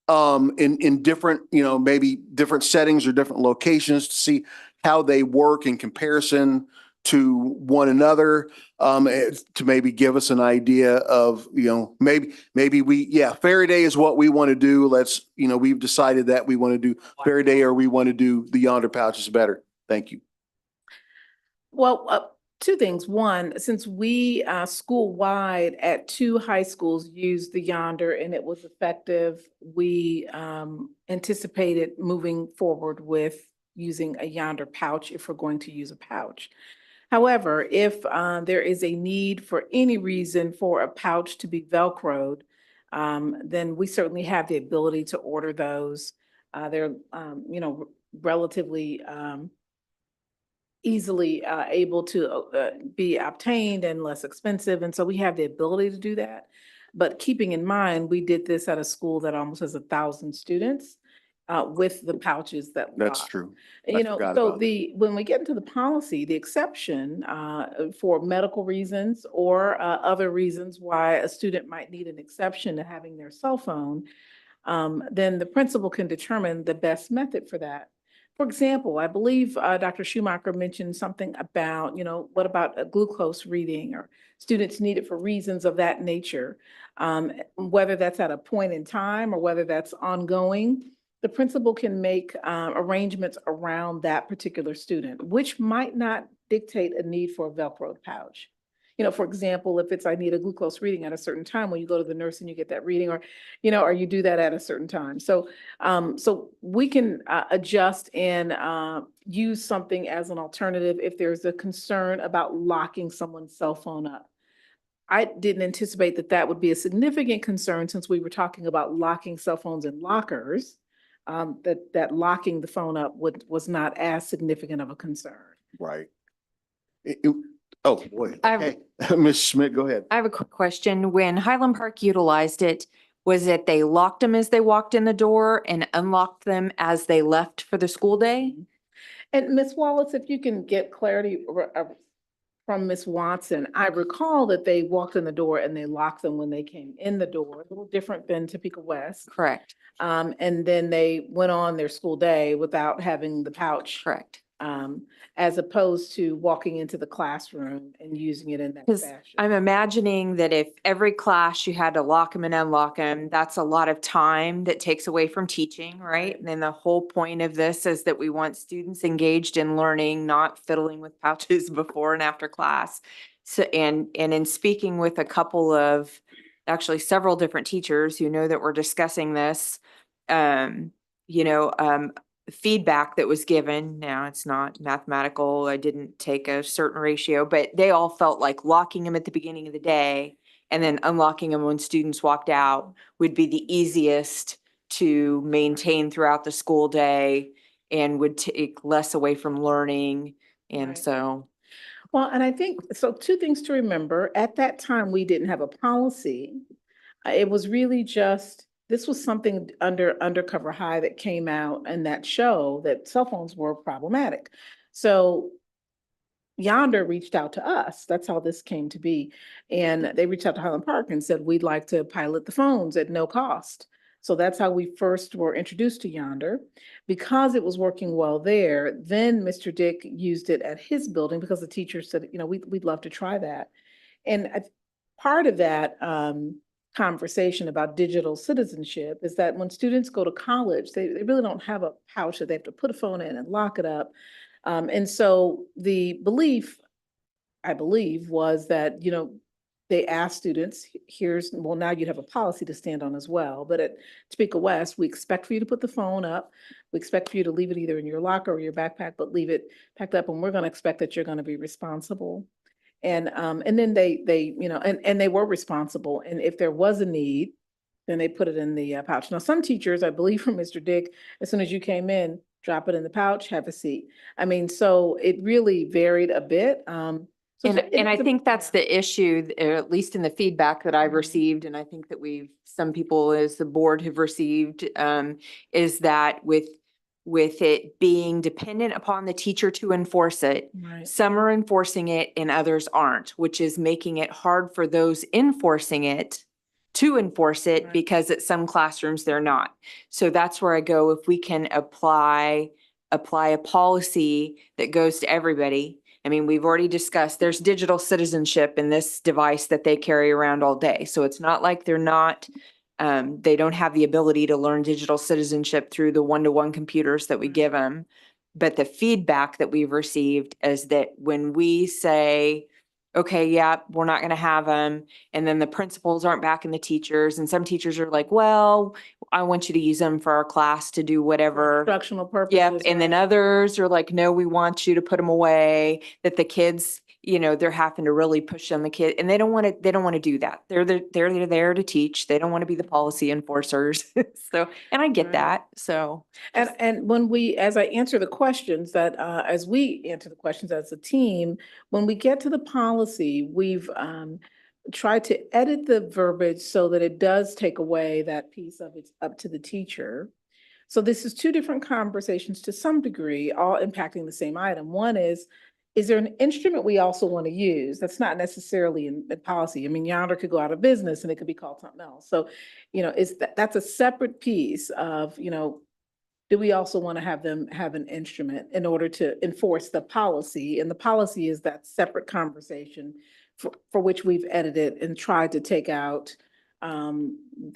in different, you know, maybe different settings or different locations to see how they work in comparison to one another, to maybe give us an idea of, you know, maybe Faraday is what we want to do. Let's, you know, we've decided that we want to do Faraday or we want to do the Yonder pouches better. Thank you. Well, two things. One, since we school-wide at 2 high schools used the Yonder and it was effective, we anticipated moving forward with using a Yonder pouch if we're going to use a pouch. However, if there is a need for any reason for a pouch to be Velcroed, then we certainly have the ability to order those. They're, you know, relatively easily able to be obtained and less expensive. And so we have the ability to do that. But keeping in mind, we did this at a school that almost has 1,000 students with the pouches that That's lock. true. You know, forgot so about that. when we get into the policy, the exception for medical reasons or other reasons why a student might need an exception to having their cell phone, then the principal can determine the best method for that. For example, I believe Dr. Schumacher mentioned something about, you know, what about a glucose reading or students need it for reasons of that nature, whether that's at a point in time or whether that's ongoing. The principal can make arrangements around that particular student, which might not dictate a need for a Velcro pouch. You know, for example, if it's, I need a glucose reading at a certain time, when you go to the nurse and you get that reading, or, you know, or you do that at a certain time. So, so we can adjust and use something as an alternative if there's a concern about locking someone's cell phone up. I didn't anticipate that that would be a significant concern since we were talking about locking cell phones in lockers, that locking the phone up was not as significant of a concern. Right. Oh, boy. Okay. Ms. Schmidt, go ahead. I have a quick question. When Highland Park utilized it, Was it they locked them as they walked in the door and unlocked them as they left for the school day? And Ms. Wallace, if you can get clarity from Ms. Watson, I recall that they walked in the door and they locked them when they came in the door, a little different than Topeka West. Correct, And then they went on their school day without having the pouch. correct. As opposed to walking into the classroom and using it in that Because fashion. I'm imagining that if every class you had to lock them and unlock them, that's a lot of time that takes away from teaching, right? And then the whole point of this is that we want students engaged in learning, not fiddling with pouches before and after class. So, and in speaking with a couple of, actually several different teachers who know that we're discussing this, you know, feedback that was given. Now, it's not mathematical. I didn't take a certain ratio, but they all felt like locking them at the beginning of the day and then unlocking them when students walked out would be the easiest to maintain throughout the school day and would take less away from learning. And Right. so, Well, and I think, so two things to remember, at that time, we didn't have a policy. It was really just, this was something under Undercover High that came out in that show that cell phones were problematic. So Yonder reached out to us. That's how this came to be. And they reached out to Highland Park and said, we'd like to pilot the phones at no cost. So that's how we first were introduced to Yonder. Because it was working well there, then Mr. Dick used it at his building because the teacher said, you know, we'd love to try that. And part of that conversation about digital citizenship is that when students go to college, they really don't have a pouch that they have to put a phone in and lock it up. And so the belief, I believe, was that, you know, they asked students, well, now you have a policy to stand on as well. But at Topeka West, we expect for you to put the phone up. We expect for you to leave it either in your locker or your backpack, but leave it packed up. And we're going to expect that you're going to be responsible. And then they, you know, and they were responsible. And if there was a need, then they put it in the pouch. Now, some teachers, I believe from Mr. Dick, as soon as you came in, drop it in the pouch, have a seat. I mean, so it really varied a bit. and I think that's the issue, at least in the feedback that I've received, and I think that some people as the board have received, is that with it being dependent upon the teacher to enforce it, Right. some are enforcing it and others aren't, which is making it hard for those enforcing it to enforce it Right. because at some classrooms they're not. So that's where I go, if we can apply a policy that goes to everybody. I mean, we've already discussed, there's digital citizenship in this device that they carry around all day. So it's not like they're not, they don't have the ability to learn digital citizenship through the one-to-one computers that we give them. But the feedback that we've received is that when we say, okay, yeah, we're not gonna have them, and then the principals aren't backing the teachers, and some teachers are like, well, I want you to use them for our class to do whatever. Instructional purposes. Yep, and then right? others are like, no, we want you to put them away, that the kids, you know, they're having to really push on the kid, and they don't want to do that. They're there to teach. They don't want to be the policy enforcers. So, and I get Right. that, so. And when we, as I answer the questions that, as we answer the questions as a team, when we get to the policy, we've tried to edit the verbiage so that it does take away that piece of it's up to the teacher. So this is two different conversations to some degree, all impacting the same item. One is there an instrument we also want to use that's not necessarily in policy? I mean, Yonder could go out of business and it could be called something else. So, you know, that's a separate piece of, you know, do we also want to have them have an instrument in order to enforce the policy? And the policy is that separate conversation for which we've edited and tried to take out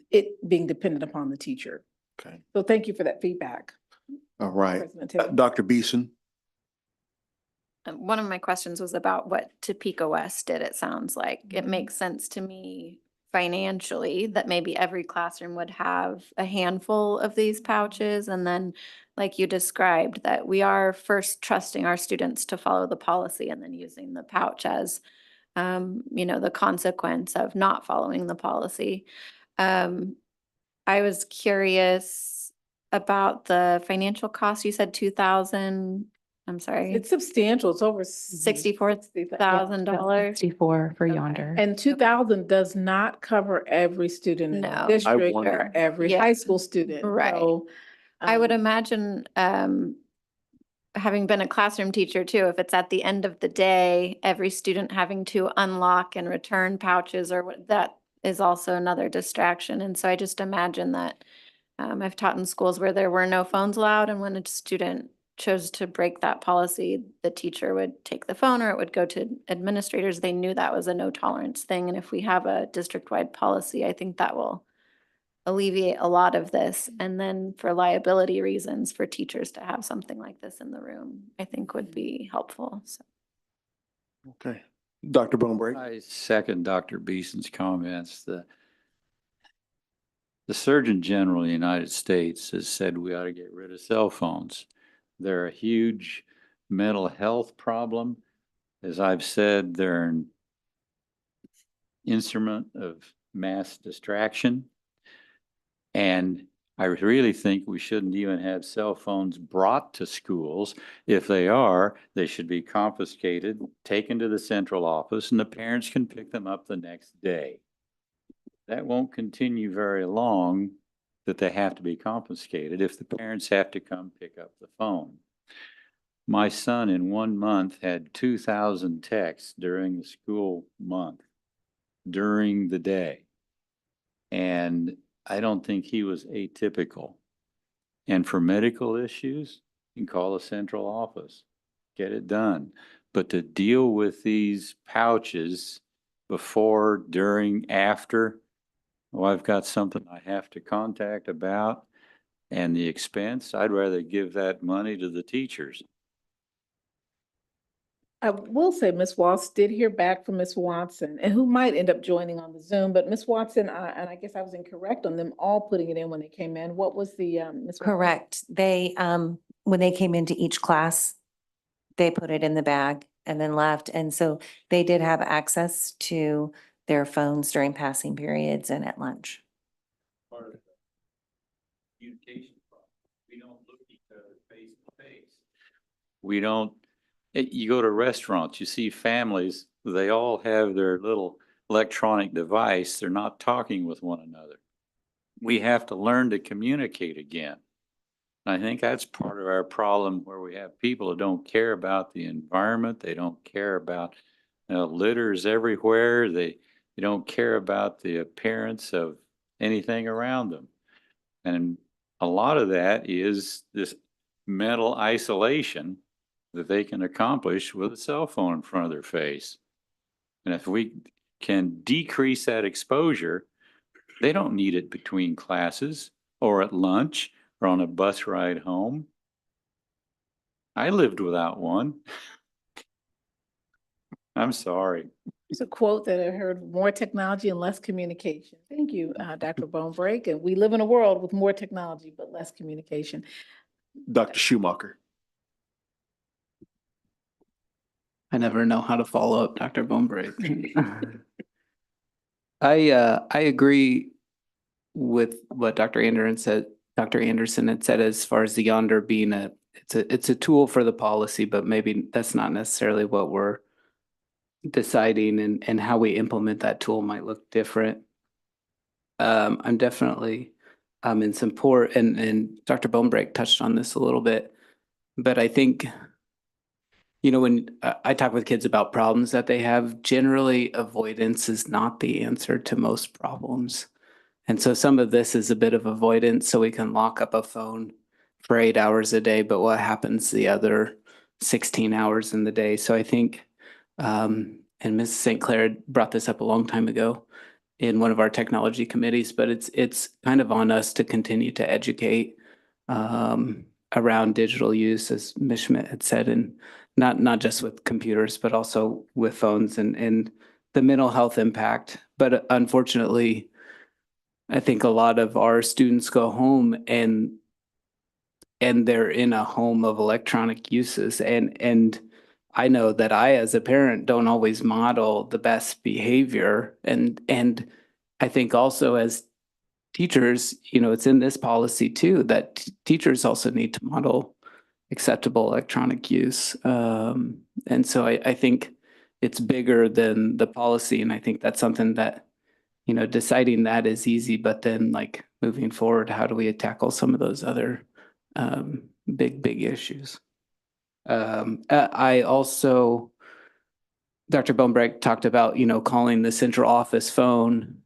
it being dependent upon the teacher. Okay. So thank you for that feedback. All right. President Taylor. Dr. Beeson. One of my questions was about what Topeka West did, it sounds like. It makes sense to me financially that maybe every classroom would have a handful of these pouches. And then, like you described, that we are first trusting our students to follow the policy and then using the pouch as, you know, the consequence of not following the policy. I was curious about the financial cost. You said 2,000 I'm sorry, It's substantial. It's over $64,000. 64 for Yonder. And 2,000 does not cover every student in the No. district or wondered. every Yeah. high school student. Right. So, I would um, imagine, having been a classroom teacher too, if it's at the end of the day, every student having to unlock and return pouches or what, that is also another distraction. And so I just imagine that, I've taught in schools where there were no phones allowed, and when a student chose to break that policy, the teacher would take the phone or it would go to administrators. They knew that was a no tolerance thing. And if we have a district-wide policy, I think that will alleviate a lot of this. And then for liability reasons, for teachers to have something like this in the room, I think would be helpful. So. Okay. Dr. Bonebreak. I second Dr. Beeson's comments. The Surgeon General of the United States has said we ought to get rid of cell phones. They're a huge mental health problem. As I've said, they're an instrument of mass distraction. And I really think we shouldn't even have cell phones brought to schools. If they are, they should be confiscated, taken to the central office, and the parents can pick them up the next day. That won't continue very long, that they have to be confiscated if the parents have to come pick up the phone. My son in 1 month had 2,000 texts during the school month, during the day. And I don't think he was atypical. And for medical issues, you can call the central office, get it done. But to deal with these pouches before, during, after, well, I've got something I have to contact about, and the expense, I'd rather give that money to the teachers. I will say Ms. Watts did hear back from Ms. Watson, and who might end up joining on the Zoom, but Ms. Watson, and I guess I was incorrect on them all putting it in when they came in. What was the, Ms. Watson? Correct. They, when they came into each class, they put it in the bag and then left. And so they did have access to their phones during passing periods and at lunch. Part of the communication problem. We don't look each other face to face. We don't, you go to restaurants, you see families, they all have their little electronic device. They're not talking with one another. We have to learn to communicate again. I think that's part of our problem, where we have people who don't care about the environment. They don't care about litters everywhere. They don't care about the appearance of anything around them. And a lot of that is this mental isolation that they can accomplish with a cell phone in front of their face. And if we can decrease that exposure, they don't need it between classes or at lunch or on a bus ride home. I lived without one. I'm sorry. It's a quote that I heard: more technology and less communication. Thank you, Dr. Bonebreak. And we live in a world with more technology, but less communication. Dr. Schumacher. I never know how to follow up Dr. Bonebreak. I agree with what Dr. Anderson had said as far as the Yonder being it's a tool for the policy, but maybe that's not necessarily what we're deciding, and how we implement that tool might look different. I'm definitely in support, and Dr. Bonebreak touched on this a little bit, but I think, when I talk with kids about problems that they have, generally avoidance is not the answer to most problems. And so some of this is a bit of avoidance, so we can lock up a phone for 8 hours a day, but what happens the other 16 hours in the day? So I think, and Mrs. St. Clair brought this up a long time ago in one of our technology committees, but it's kind of on us to continue to educate around digital use, as Ms. Schmidt had said, and not just with computers, but also with phones and the mental health impact. But unfortunately, I think a lot of our students go home and they're in a home of electronic uses. And I know that I, as a parent, don't always model the best behavior. And I think also as teachers, it's in this policy too, that teachers also need to model acceptable electronic use. And so I think it's bigger than the policy. And I think that's something that, deciding that is easy, but then like moving forward, how do we tackle some of those other big issues? I also, Dr. Bonebreg talked about, calling the central office phone.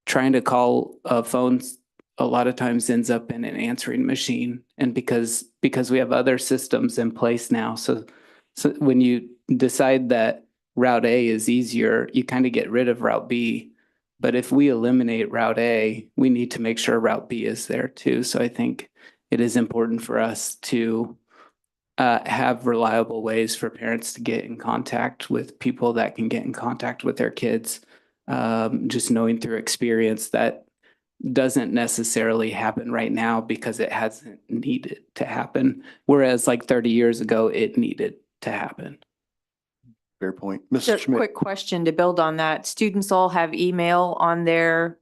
Trying to call phones a lot of times ends up in an answering machine. And because we have other systems in place now, so when you decide that Route A is easier, you kind of get rid of Route B. But if we eliminate Route A, we need to make sure Route B is there too. So I think it is important for us to have reliable ways for parents to get in contact with people that can get in contact with their kids. Just knowing through experience that doesn't necessarily happen right now because it hasn't needed to happen. Whereas like 30 years ago, it needed to happen. Fair point. So, Mrs. Schmidt. quick question to build on that. Students all have email on their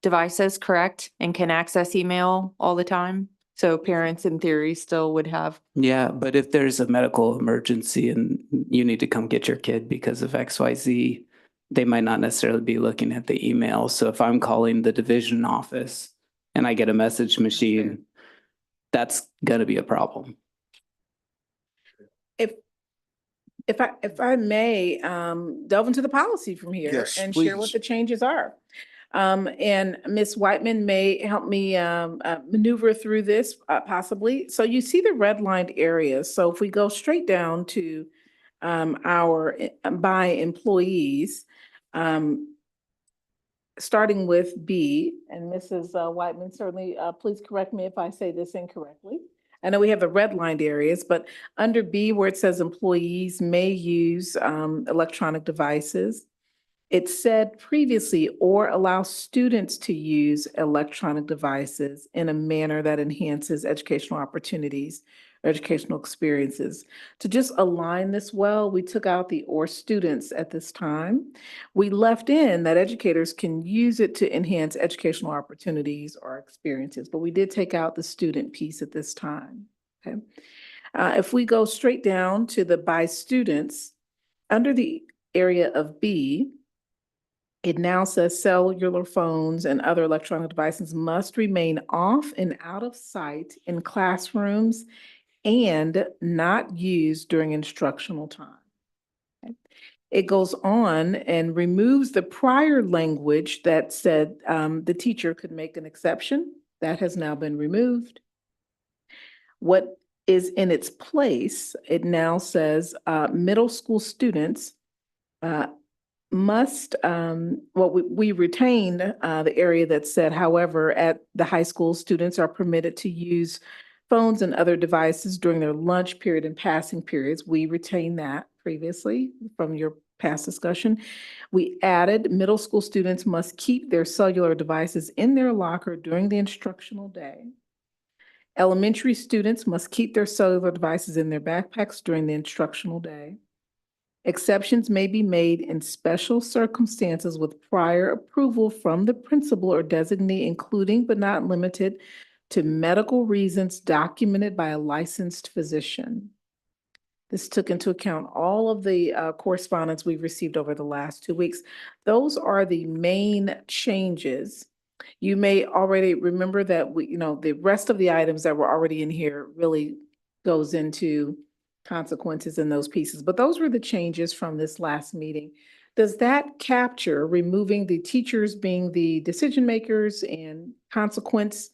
devices, correct? And can access email all the time? So parents in theory still would have. Yeah, but if there's a medical emergency and you need to come get your kid because of XYZ, they might not necessarily be looking at the email. So if I'm calling the division office and I get a message machine, that's gonna be a problem. If I may, delve into the policy from here Yes, and share what please. the changes are. And Ms. Whiteman may help me maneuver through this possibly. So you see the redlined areas. So if we go straight down to our by employees, starting with B, and Mrs. Whiteman, certainly please correct me if I say this incorrectly. I know we have the redlined areas, but under B where it says employees may use electronic devices, it said previously, or allow students to use electronic devices in a manner that enhances educational opportunities or educational experiences. To just align this well, we took out the or students at this time. We left in that educators can use it to enhance educational opportunities or experiences, but we did take out the student piece at this time. Okay. If we go straight down to the by students, under the area of B, it now says cellular phones and other electronic devices must remain off and out of sight in classrooms and not used during instructional time. Okay. It goes on and removes the prior language that said the teacher could make an exception. That has now been removed. What is in its place, it now says middle school students must, we retained the area that said, however, at the high school, students are permitted to use phones and other devices during their lunch period and passing periods. We retained that previously from your past discussion. We added middle school students must keep their cellular devices in their locker during the instructional day. Elementary students must keep their cellular devices in their backpacks during the instructional day. Exceptions may be made in special circumstances with prior approval from the principal or designee, including but not limited to medical reasons documented by a licensed physician. This took into account all of the correspondence we've received over the last 2 weeks. Those are the main changes. You may already remember that the rest of the items that were already in here really goes into consequences in those pieces, but those were the changes from this last meeting. Does that capture removing the teachers being the decision makers and consequence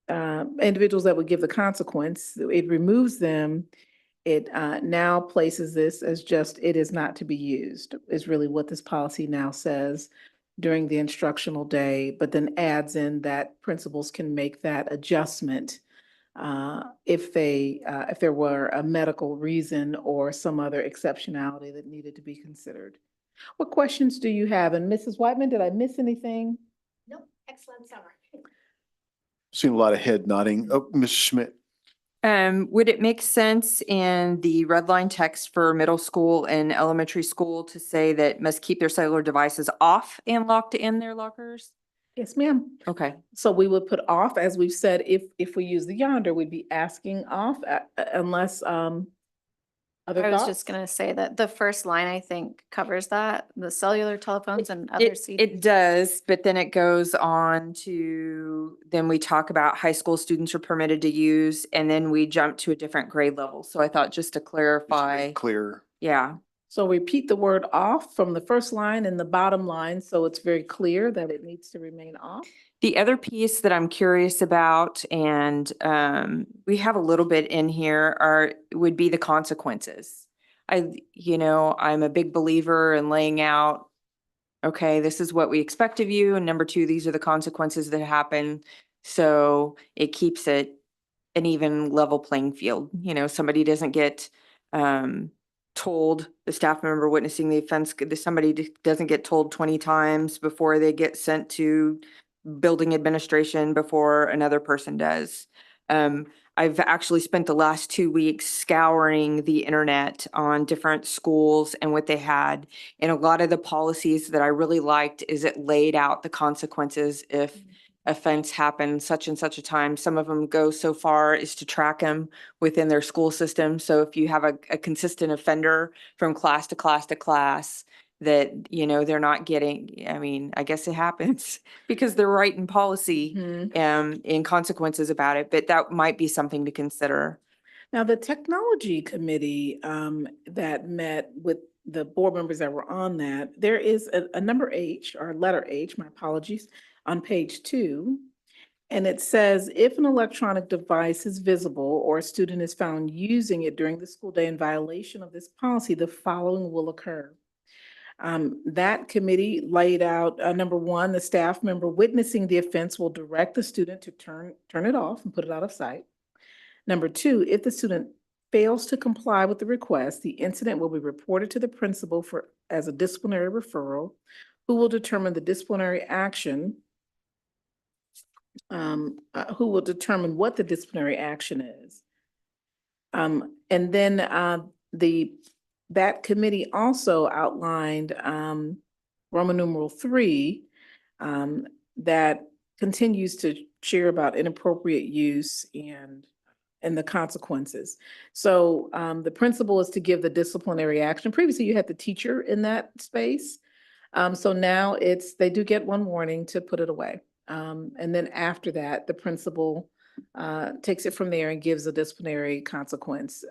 individuals that would give the consequence? It removes them. It now places this as just, it is not to be used, is really what this policy now says during the instructional day, but then adds in that principals can make that adjustment if there were a medical reason or some other exceptionality that needed to be considered. What questions do you have? And Mrs. Whiteman, did I miss anything? No, excellent summary. Seen a lot of head nodding. Oh, Mrs. Schmidt. Would it make sense in the red line text for middle school and elementary school to say that must keep their cellular devices off and locked in their lockers? Yes, ma'am. Okay. So we would put off, as we've said, if we use the yonder, we'd be asking off unless, other I was thoughts? just gonna say that the first line, I think, covers that, the cellular telephones and other It does, but then it goes on to, then we talk about high school students are permitted to use, and then we jump to a different grade level. So I thought just to Just to clarify, make clear. yeah. So repeat the word off from the first line and the bottom line, so it's very clear that it needs to remain off. The other piece that I'm curious about, and we have a little bit in here, would be the consequences. I'm a big believer in laying out, okay, this is what we expect of you, and number two, these are the consequences that happen. So it keeps it an even level playing field. Somebody doesn't get told, the staff member witnessing the offense, somebody doesn't get told 20 times before they get sent to building administration before another person does. I've actually spent the last 2 weeks scouring the internet on different schools and what they had. And a lot of the policies that I really liked is it laid out the consequences if offense happened such and such a time. Some of them go so far as to track them within their school system. So if you have a consistent offender from class to class to class, that, they're not getting, I guess it happens because they're writing policy and consequences about it, but that might be something to consider. Now, the technology committee that met with the board members that were on that, there is a number H, or letter H, my apologies, on page 2. And it says, if an electronic device is visible or a student is found using it during the school day in violation of this policy, the following will occur. That committee laid out, number 1, the staff member witnessing the offense will direct the student to turn it off and put it out of sight. Number 2, if the student fails to comply with the request, the incident will be reported to the principal as a disciplinary referral, who will determine the disciplinary action, who will determine what the disciplinary action is. And then that committee also outlined Roman numeral 3 that continues to share about inappropriate use and the consequences. So the principal is to give the disciplinary action. Previously, you had the teacher in that space. So now they do get 1 warning to put it away. And then after that, the principal takes it from there and gives a disciplinary consequence.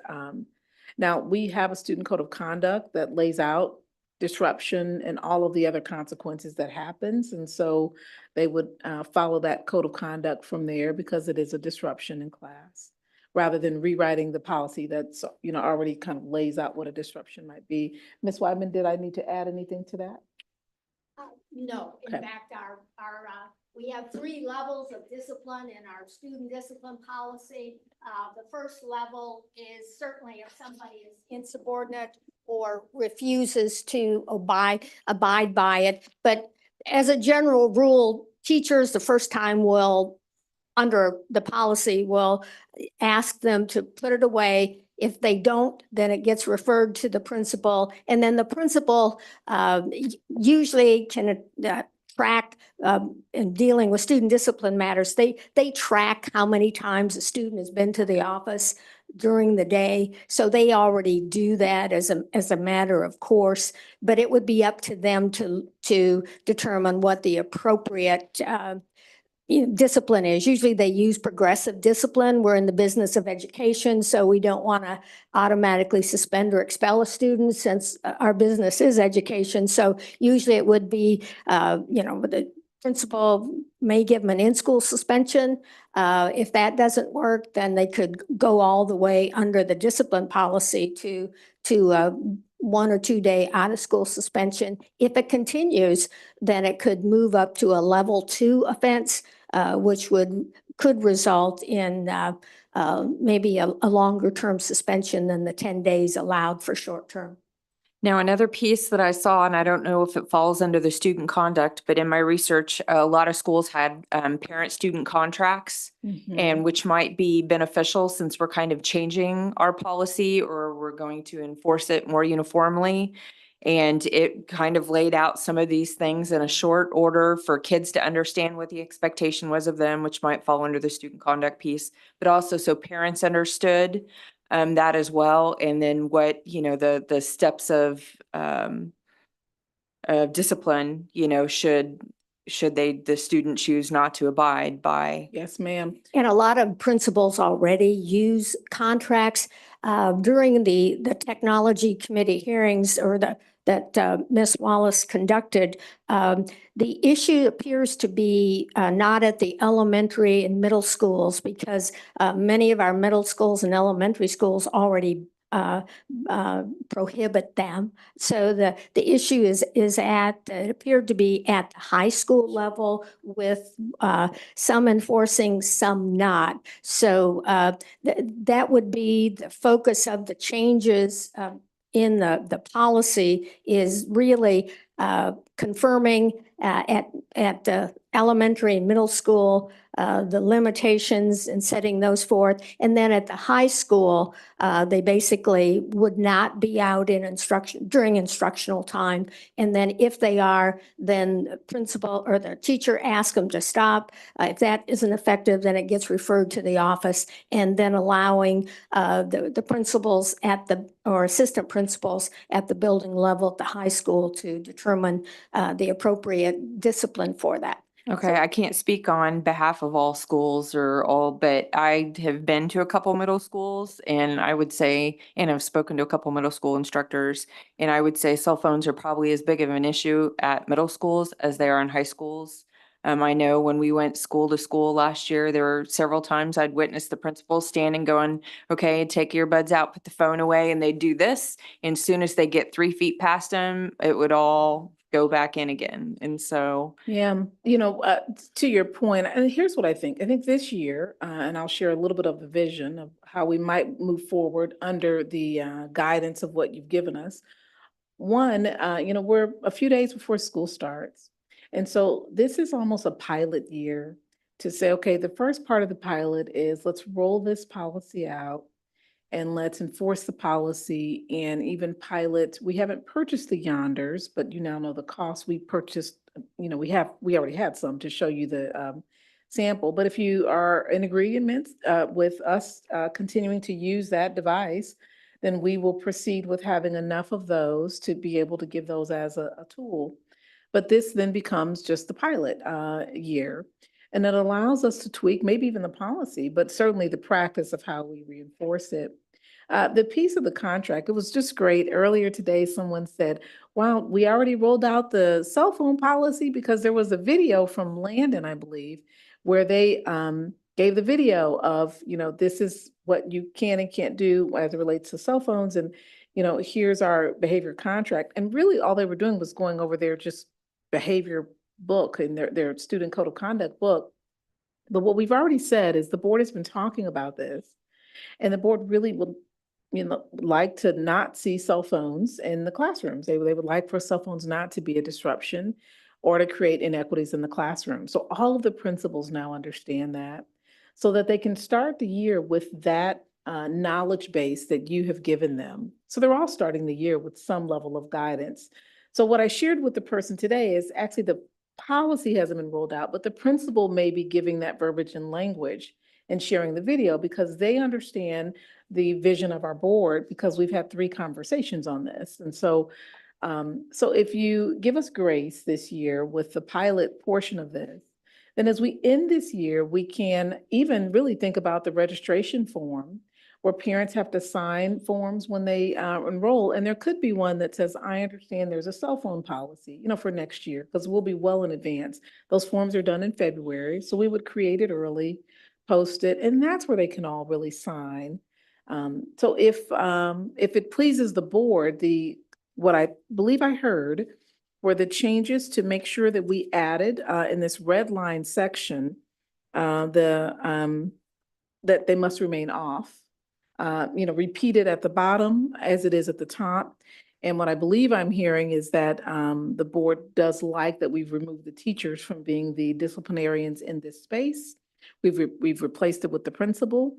Now, we have a student code of conduct that lays out disruption and all of the other consequences that happens. And so they would follow that code of conduct from there because it is a disruption in class, rather than rewriting the policy that's, already kind of lays out what a disruption might be. Ms. Wyman, did I need to add anything to that? No, in Okay. fact, we have 3 levels of discipline in our student discipline policy. The first level is certainly if somebody is insubordinate or refuses to abide by it. But as a general rule, teachers the first time under the policy, will ask them to put it away. If they don't, then it gets referred to the principal. And then the principal usually can track in dealing with student discipline matters. They track how many times a student has been to the office during the day. So they already do that as a matter of course, but it would be up to them to determine what the appropriate discipline is. Usually they use progressive discipline. We're in the business of education, so we don't want to automatically suspend or expel a student since our business is education. So usually it would be, the principal may give them an in-school suspension. If that doesn't work, then they could go all the way under the discipline policy to 1 or 2 day out-of-school suspension. If it continues, then it could move up to a level 2 offense, which could result in maybe a longer term suspension than the 10 days allowed for short term. Now, another piece that I saw, and I don't know if it falls under the student conduct, but in my research, a lot of schools had parent-student contracts, and which might be beneficial since we're kind of changing our policy or we're going to enforce it more uniformly. And it kind of laid out some of these things in a short order for kids to understand what the expectation was of them, which might fall under the student conduct piece, but also so parents understood that as well. And then what, the steps of discipline, should the student choose not to abide by. Yes, ma'am. And a lot of principals already use contracts. During the technology committee hearings or that Ms. Wallace conducted, the issue appears to be not at the elementary and middle schools because many of our middle schools and elementary schools already prohibit them. So the issue it appeared to be at the high school level with some enforcing, some not. So that would be the focus of the changes in the policy is really confirming at the elementary and middle school the limitations and setting those forth. And then at the high school, they basically would not be out in instruction during instructional time. And then if they are, then the principal or the teacher asks them to stop. If that isn't effective, then it gets referred to the office, and then allowing the principals or assistant principals at the building level at the high school to determine the appropriate discipline for that. Okay, I can't speak on behalf of all schools but I have been to a couple middle schools and I would say, and I've spoken to a couple middle school instructors, and I would say cell phones are probably as big of an issue at middle schools as they are in high schools. I know when we went school to school last year, there were several times I'd witnessed the principals standing going, okay, take earbuds out, put the phone away, and they'd do this. And as soon as they get 3 feet past them, it would all go back in again. And so. Yeah, to your point, and here's what I think. I think this year, and I'll share a little bit of the vision of how we might move forward under the guidance of what you've given us. One, we're a few days before school starts. And so this is almost a pilot year to say, okay, the first part of the pilot is let's roll this policy out and let's enforce the policy and even pilot. We haven't purchased the Yonders, but you now know the cost. We purchased, we already had some to show you the sample. But if you are in agreement with us continuing to use that device, then we will proceed with having enough of those to be able to give those as a tool. But this then becomes just the pilot year. And it allows us to tweak maybe even the policy, but certainly the practice of how we reinforce it. The piece of the contract, it was just great. Earlier today, someone said, wow, we already rolled out the cell phone policy because there was a video from Landon, I believe, where they gave the video of, this is what you can and can't do as it relates to cell phones. And, here's our behavior contract. And really all they were doing was going over their just behavior book and their student code of conduct book. But what we've already said is the board has been talking about this, and the board really would, like to not see cell phones in the classrooms. They would like for cell phones not to be a disruption or to create inequities in the classroom. So all of the principals now understand that, so that they can start the year with that knowledge base that you have given them. So they're all starting the year with some level of guidance. So what I shared with the person today is actually the policy hasn't been rolled out, but the principal may be giving that verbiage and language and sharing the video because they understand the vision of our board because we've had 3 conversations on this. And so if you give us grace this year with the pilot portion of this, then as we end this year, we can even really think about the registration form where parents have to sign forms when they enroll. And there could be one that says, I understand there's a cell phone policy, for next year, because we'll be well in advance. Those forms are done in February. So we would create it early, post it, and that's where they can all really sign. So if it pleases the board, what I believe I heard were the changes to make sure that we added in this red line section, that they must remain off. Repeated at the bottom as it is at the top. And what I believe I'm hearing is that the board does like that we've removed the teachers from being the disciplinarians in this space. We've replaced it with the principal.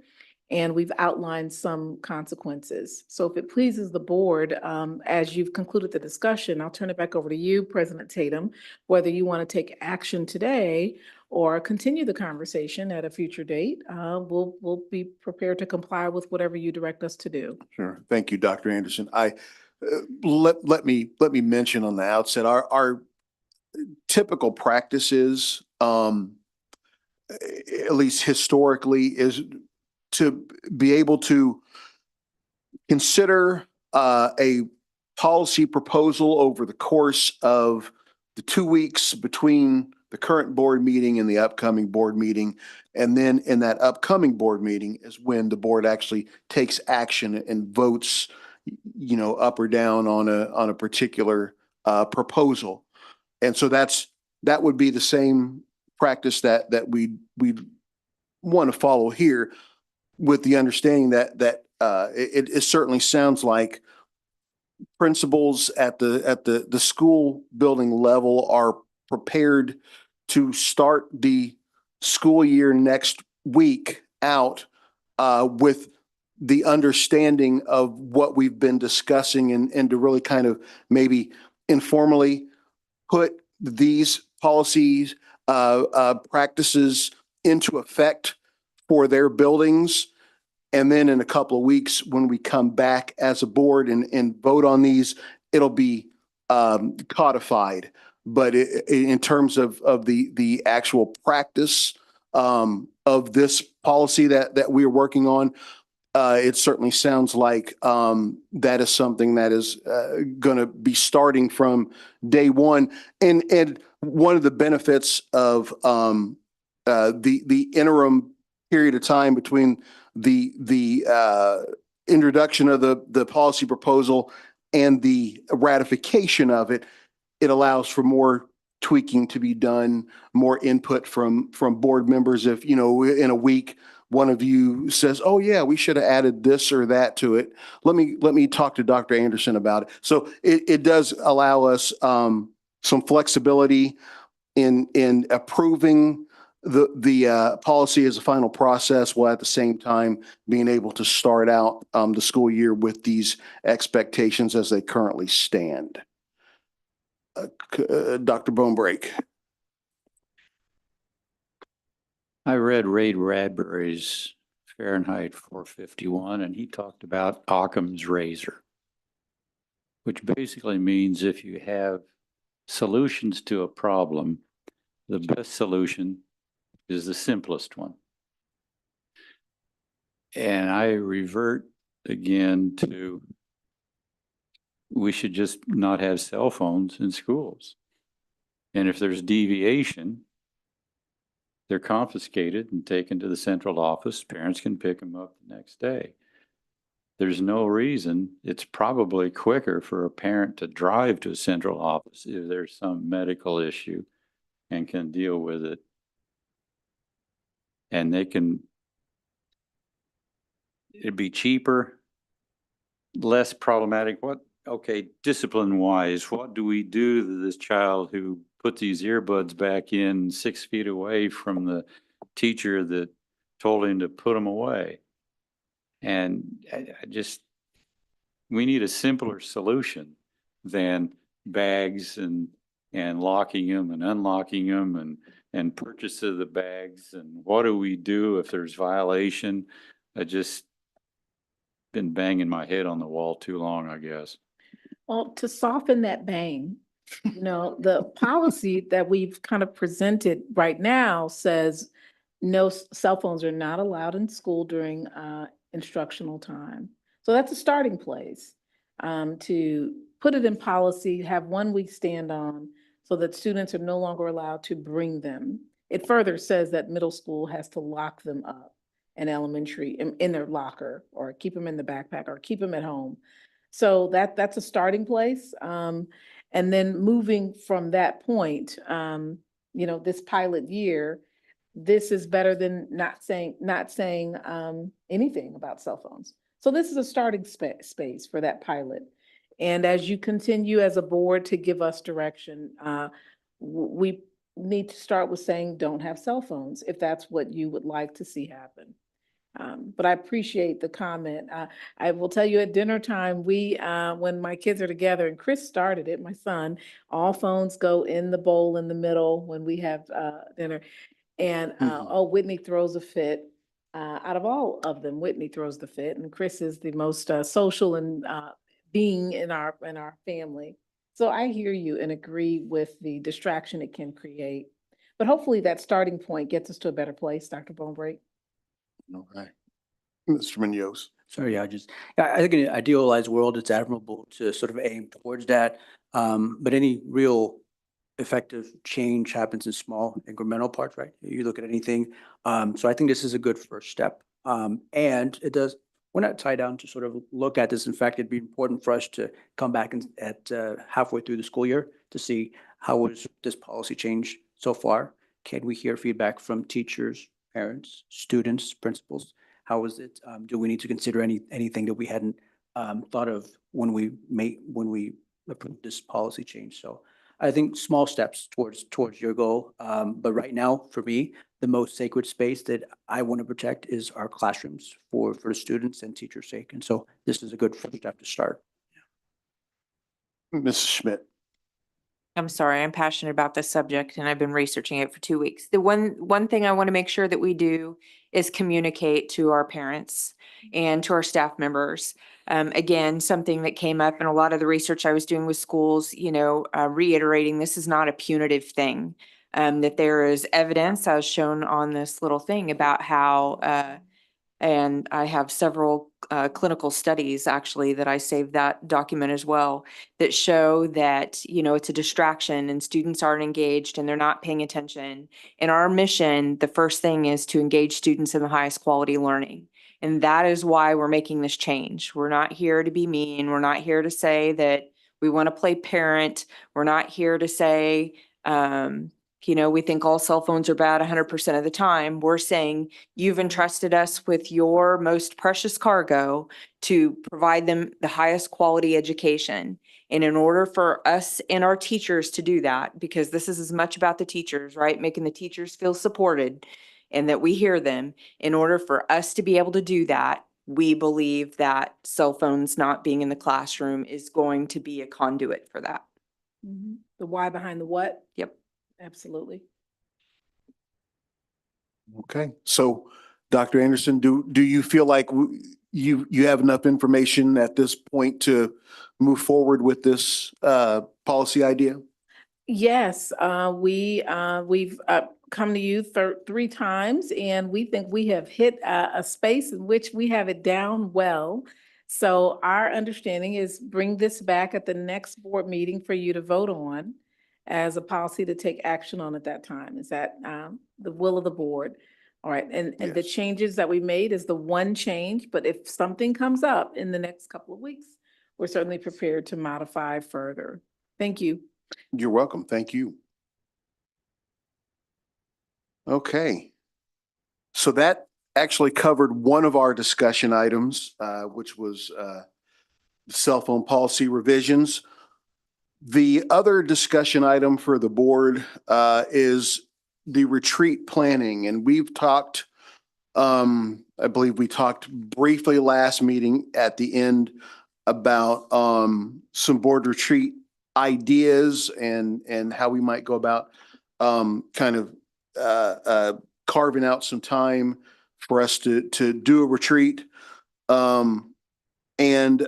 and we've outlined some consequences. So if it pleases the board, as you've concluded the discussion, I'll turn it back over to you, President Tatum, whether you want to take action today or continue the conversation at a future date. We'll be prepared to comply with whatever you direct us to do. Sure. Thank you, Dr. Anderson. Let me mention on the outset, our typical practices, at least historically, is to be able to consider a policy proposal over the course of the 2 weeks between the current board meeting and the upcoming board meeting. And then in that upcoming board meeting is when the board actually takes action and votes, up or down on a particular proposal. And so that would be the same practice that we want to follow here, with the understanding that it certainly sounds like principals at the school building level are prepared to start the school year next week out with the understanding of what we've been discussing, and to really kind of maybe informally put these policies, practices into effect for their buildings. And then in a couple of weeks, when we come back as a board and vote on these, it'll be codified. But in terms of the actual practice of this policy that we are working on, it certainly sounds like that is something that is going to be starting from day one. And one of the benefits of the interim period of time between the introduction of the policy proposal and the ratification of it, it allows for more tweaking to be done, more input from board members. If, in a week, one of you says, oh yeah, we should have added this or that to it, let me talk to Dr. Anderson about it. So it does allow us some flexibility in approving the policy as a final process, while at the same time being able to start out the school year with these expectations as they currently stand. Dr. Bonebrake. I read Ray Bradbury's Fahrenheit 451, and he talked about Occam's razor, which basically means if you have solutions to a problem, the best solution is the simplest one. And I revert again to, we should just not have cell phones in schools. And if there's deviation, they're confiscated and taken to the central office. Parents can pick them up the next day. There's no reason. It's probably quicker for a parent to drive to a central office if there's some medical issue and can deal with it. And it'd be cheaper, less problematic. Discipline wise, what do we do to this child who put these earbuds back in 6 feet away from the teacher that told him to put them away? And we need a simpler solution than bags and locking them and unlocking them and purchase of the bags. And what do we do if there's violation? I just been banging my head on the wall too long, I guess. Well, to soften that bang, the policy that we've kind of presented right now says no cell phones are not allowed in school during instructional time. So that's a starting place to put it in policy, have one we stand on so that students are no longer allowed to bring them. It further says that middle school has to lock them up, and elementary in their locker, or keep them in the backpack, or keep them at home. So that's a starting place. And then moving from that point, this pilot year, this is better than not saying anything about cell phones. So this is a starting space for that pilot. And as you continue as a board to give us direction, we need to start with saying don't have cell phones if that's what you would like to see happen. but I appreciate the comment. I will tell you at dinner time, when my kids are together, and Chris started it, my son, all phones go in the bowl in the middle when we have dinner. And Whitney throws a fit. Out of all of them, Whitney throws the fit, and Chris is the most social and being in our family. So I hear you and agree with the distraction it can create. But hopefully that starting point gets us to a better place, Dr. Bonebreak. Okay. Mr. Munoz. Sorry, I think in an idealized world, it's admirable to sort of aim towards that. But any real effective change happens in small incremental parts, right? You look at anything. So I think this is a good first step. And we're not tied down to sort of look at this. In fact, it'd be important for us to come back at halfway through the school year to see how was this policy change so far? Can we hear feedback from teachers, parents, students, principals? How was it? Do we need to consider anything that we hadn't thought of when we approved this policy change? So I think small steps towards your goal. But right now, for me, the most sacred space that I want to protect is our classrooms for the students and teachers' sake. And so this is a good first step to start. Mrs. Schmidt. I'm sorry, I'm passionate about this subject and I've been researching it for 2 weeks. The one thing I want to make sure that we do is communicate to our parents and to our staff members. Again, something that came up in a lot of the research I was doing with schools, reiterating this is not a punitive thing. That there is evidence as shown on this little thing about how, and I have several clinical studies actually that I saved that document as well that show that, it's a distraction and students aren't engaged and they're not paying attention. In our mission, the first thing is to engage students in the highest quality learning. And that is why we're making this change. We're not here to be mean. We're not here to say that we want to play parent. We're not here to say, we think all cell phones are bad 100% of the time. We're saying you've entrusted us with your most precious cargo to provide them the highest quality education. And in order for us and our teachers to do that, because this is as much about the teachers, right? Making the teachers feel supported and that we hear them. In order for us to be able to do that, we believe that cell phones not being in the classroom is going to be a conduit for that. The why behind the what? Yep. Absolutely. Okay. So, Dr. Anderson, do you feel like you have enough information at this point to move forward with this policy idea? Yes, we've come to you 3 times, and we think we have hit a space in which we have it down well. So our understanding is bring this back at the next board meeting for you to vote on as a policy to take action on at that time. Is that the will of the board? All right, and the Yes. changes that we made is the one change, but if something comes up in the next couple of weeks, we're certainly prepared to modify further. Thank you. You're welcome. Thank you. Okay. So that actually covered one of our discussion items, which was cell phone policy revisions. The other discussion item for the board is the retreat planning. And we've talked, I believe we talked briefly last meeting at the end about some board retreat ideas and how we might go about kind of carving out some time for us to do a retreat. And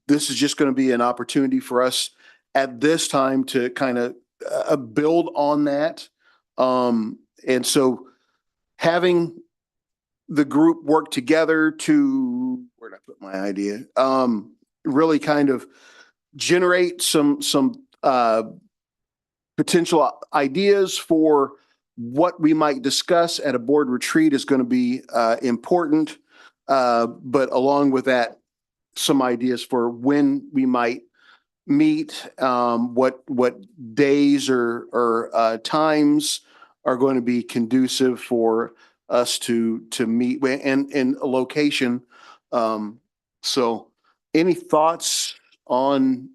this is just going to be an opportunity for us at this time to kind of build on that. And so having the group work together to, where did I put my idea? Really kind of generate some potential ideas for what we might discuss at a board retreat is going to be important. But along with that, some ideas for when we might meet, what days or times are going to be conducive for us to meet and a location. So any thoughts on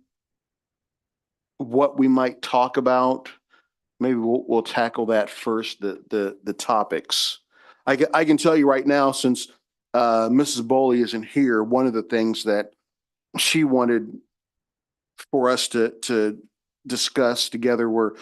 what we might talk about? Maybe we'll tackle that first, the topics. I can tell you right now, since Mrs. Boley isn't here, one of the things that she wanted for us to discuss together were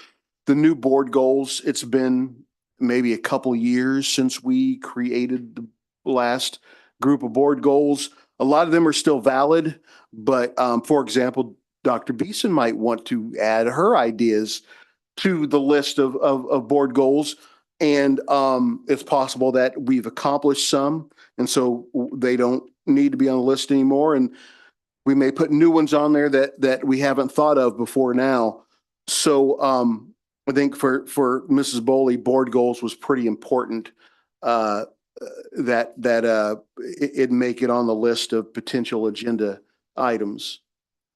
the new board goals. It's been maybe a couple years since we created the last group of board goals. A lot of them are still valid, but for example, Dr. Beeson might want to add her ideas to the list of board goals. And it's possible that we've accomplished some, and so they don't need to be on the list anymore. And we may put new ones on there that we haven't thought of before now. So I think for Mrs. Boley, board goals was pretty important. That it make it on the list of potential agenda items.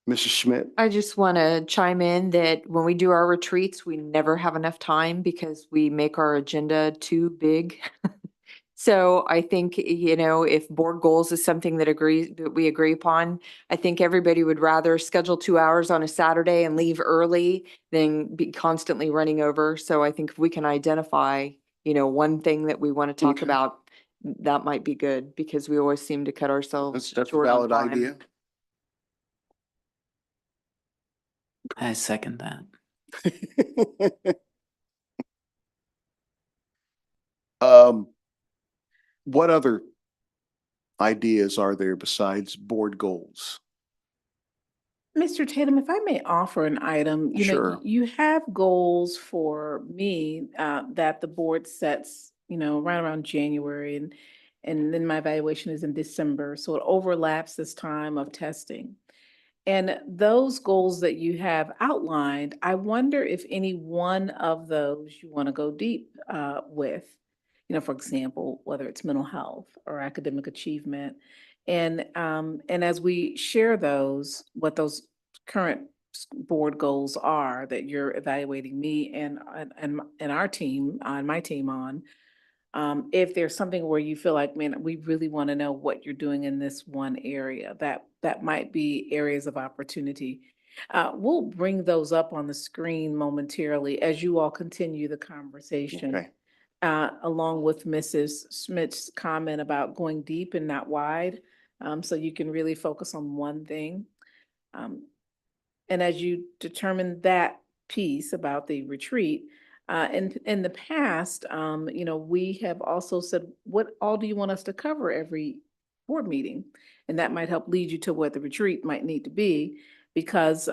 Mrs. Schmidt. I just want to chime in that when we do our retreats, we never have enough time because we make our agenda too big. So I think, you know, if board goals is something that we agree upon, I think everybody would rather schedule 2 hours on a Saturday and leave early than be constantly running over. So I think if we can identify, you know, one thing that we want to talk Okay. about, that might be good because we always seem to cut ourselves That's a short on valid time. idea. I second that. What other ideas are there besides board goals? Mr. Tatum, if I may offer an item, you know, Sure. you have goals for me that the board sets, you know, right around January, and then my evaluation is in December, so it overlaps this time of testing. And those goals that you have outlined, I wonder if any one of those you want to go deep with. You know, for example, whether it's mental health or academic achievement. And as we share those, what those current board goals are that you're evaluating me and our team, on my team on, if there's something where you feel like, man, we really want to know what you're doing in this one area, that might be areas of opportunity. We'll bring those up on the screen momentarily as you all continue the conversation. Okay. Along with Mrs. Smith's comment about going deep and not wide, so you can really focus on one thing. And as you determine that piece about the retreat, in the past, you know, we have also said, what all do you want us to cover every board meeting? And that might help lead you to what the retreat might need to be, because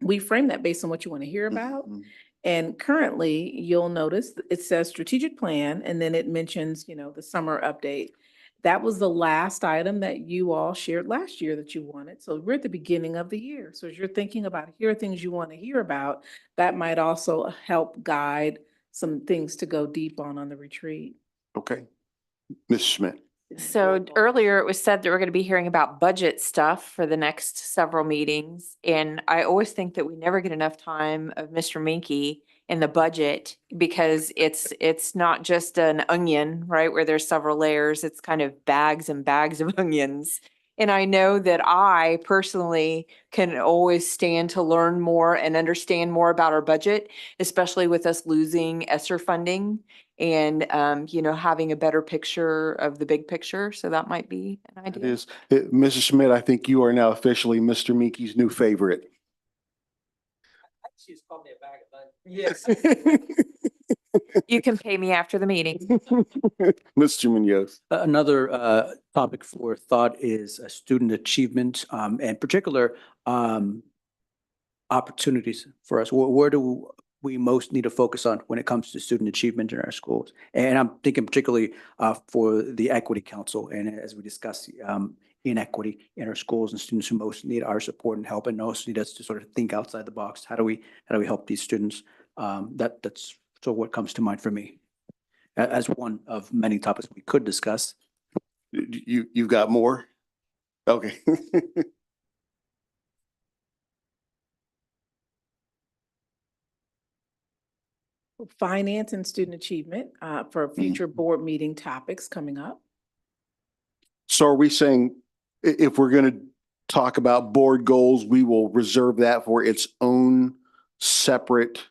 we frame that based on what you want to hear about. Mhm. And currently, you'll notice it says strategic plan, and then it mentions, you know, the summer update. That was the last item that you all shared last year that you wanted. So we're at the beginning of the year. So as you're thinking about, here are things you want to hear about, that might also help guide some things to go deep on the retreat. Okay. Ms. Schmidt. So earlier it was said that we're going to be hearing about budget stuff for the next several meetings. And I always think that we never get enough time of Mr. Minky in the budget because it's not just an onion, right? Where there's several layers. It's kind of bags and bags of onions. And I know that I personally can always stand to learn more and understand more about our budget, especially with us losing ESSER funding and, you know, having a better picture of the big picture. So that might be an It idea. is. Mrs. Schmidt, I think you are now officially Mr. Meeky's new favorite. She's called me a bag of onions. Yes. You can pay me after the meeting. Mr. Munoz. Another topic for thought is student achievement, and particular opportunities for us. Where do we most need to focus on when it comes to student achievement in our schools? And I'm thinking particularly for the Equity Council, and as we discuss inequity in our schools and students who most need our support and help and most need us to sort of think outside the box. How do we help these students? That's so what comes to mind for me as one of many topics we could discuss. You've got more? Okay. Finance and student achievement for future board meeting topics coming up. So are we saying if we're going to talk about board goals, we will reserve that for its own separate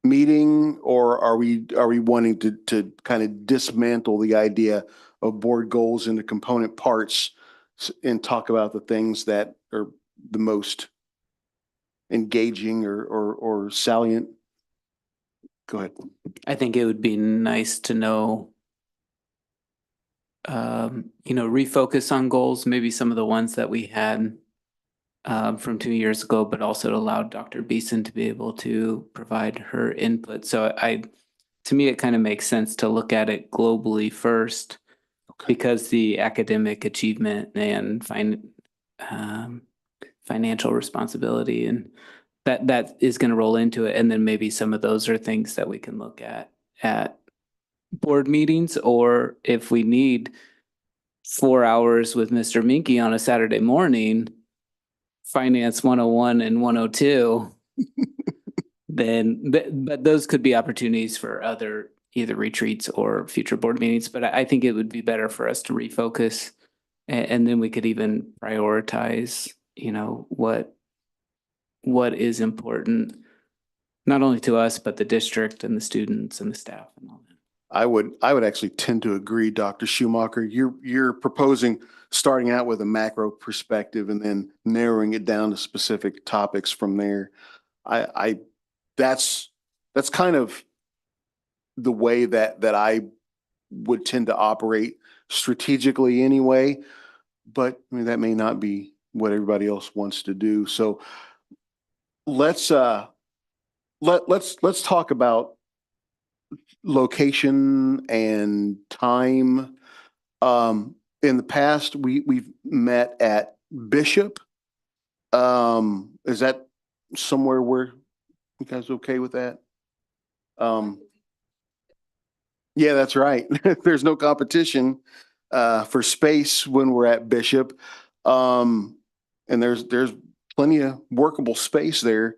meeting, or are we wanting to kind of dismantle the idea of board goals into component parts and talk about the things that are the most engaging or salient? Go ahead. I think it would be nice to know, refocus on goals, maybe some of the ones that we had from 2 years ago, but also to allow Dr. Beeson to be able to provide her input. So to me, it kind of makes sense to look at it globally first, because the academic achievement and financial responsibility and that is going to roll into it. And then maybe some of those are things that we can look at board meetings, or if we need 4 hours with Mr. Minky on a Saturday morning, Finance 101 and 102, then, but those could be opportunities for other either retreats or future board meetings. But I think it would be better for us to refocus, and then we could even prioritize, what is important, not only to us, but the district and the students and the staff and all that. I would actually tend to agree, Dr. Schumacher. You're proposing starting out with a macro perspective and then narrowing it down to specific topics from there. That's kind of the way that I would tend to operate strategically anyway, but I mean, that may not be what everybody else wants to do. So let's talk about location and time. In the past, we've met at Bishop. Is that somewhere where you guys okay with that? Yeah, that's right. There's no competition for space when we're at Bishop. And there's plenty of workable space there.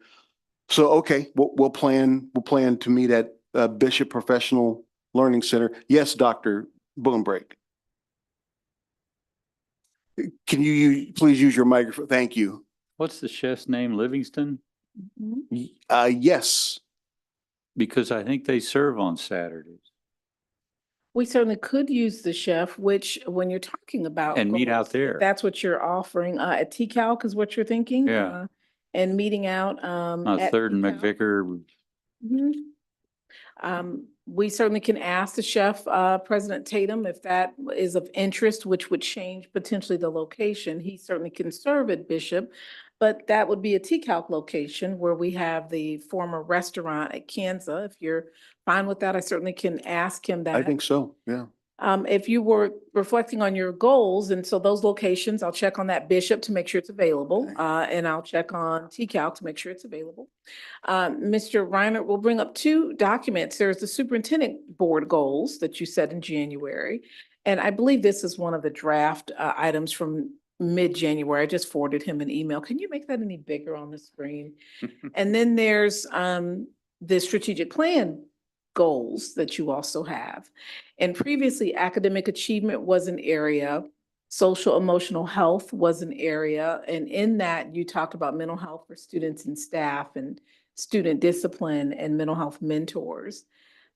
So, okay, we'll plan to meet at Bishop Professional Learning Center. Yes, Dr. Boombrake. Can you please use your microphone? Thank you. What's the chef's name? Livingston? Yes. Because I think they serve on Saturdays. We certainly could use the chef, which when you're talking about. And meet out goals, there. That's what you're offering, at TCalc is what you're thinking? Yeah. And meeting out, at Third and TCalc? McVicker. We certainly can ask the chef, President Tatum, if that is of interest, which would change potentially the location. He certainly can serve at Bishop, but that would be a TCalc location where we have the former restaurant at Kansas. If you're fine with that, I certainly can ask him that. I think so, yeah. If you were reflecting on your goals, and so those locations, I'll check on that Bishop to make sure it's available, and I'll check on TCalc to make sure it's available. Mr. Reiner will bring up 2 documents. There's the superintendent board goals that you set in January, and I believe this is one of the draft items from mid-January. I just forwarded him an email. Can you make that any bigger on the screen? And then there's the strategic plan goals that you also have. And previously, academic achievement was an area, social emotional health was an area, and in that you talked about mental health for students and staff and student discipline and mental health mentors.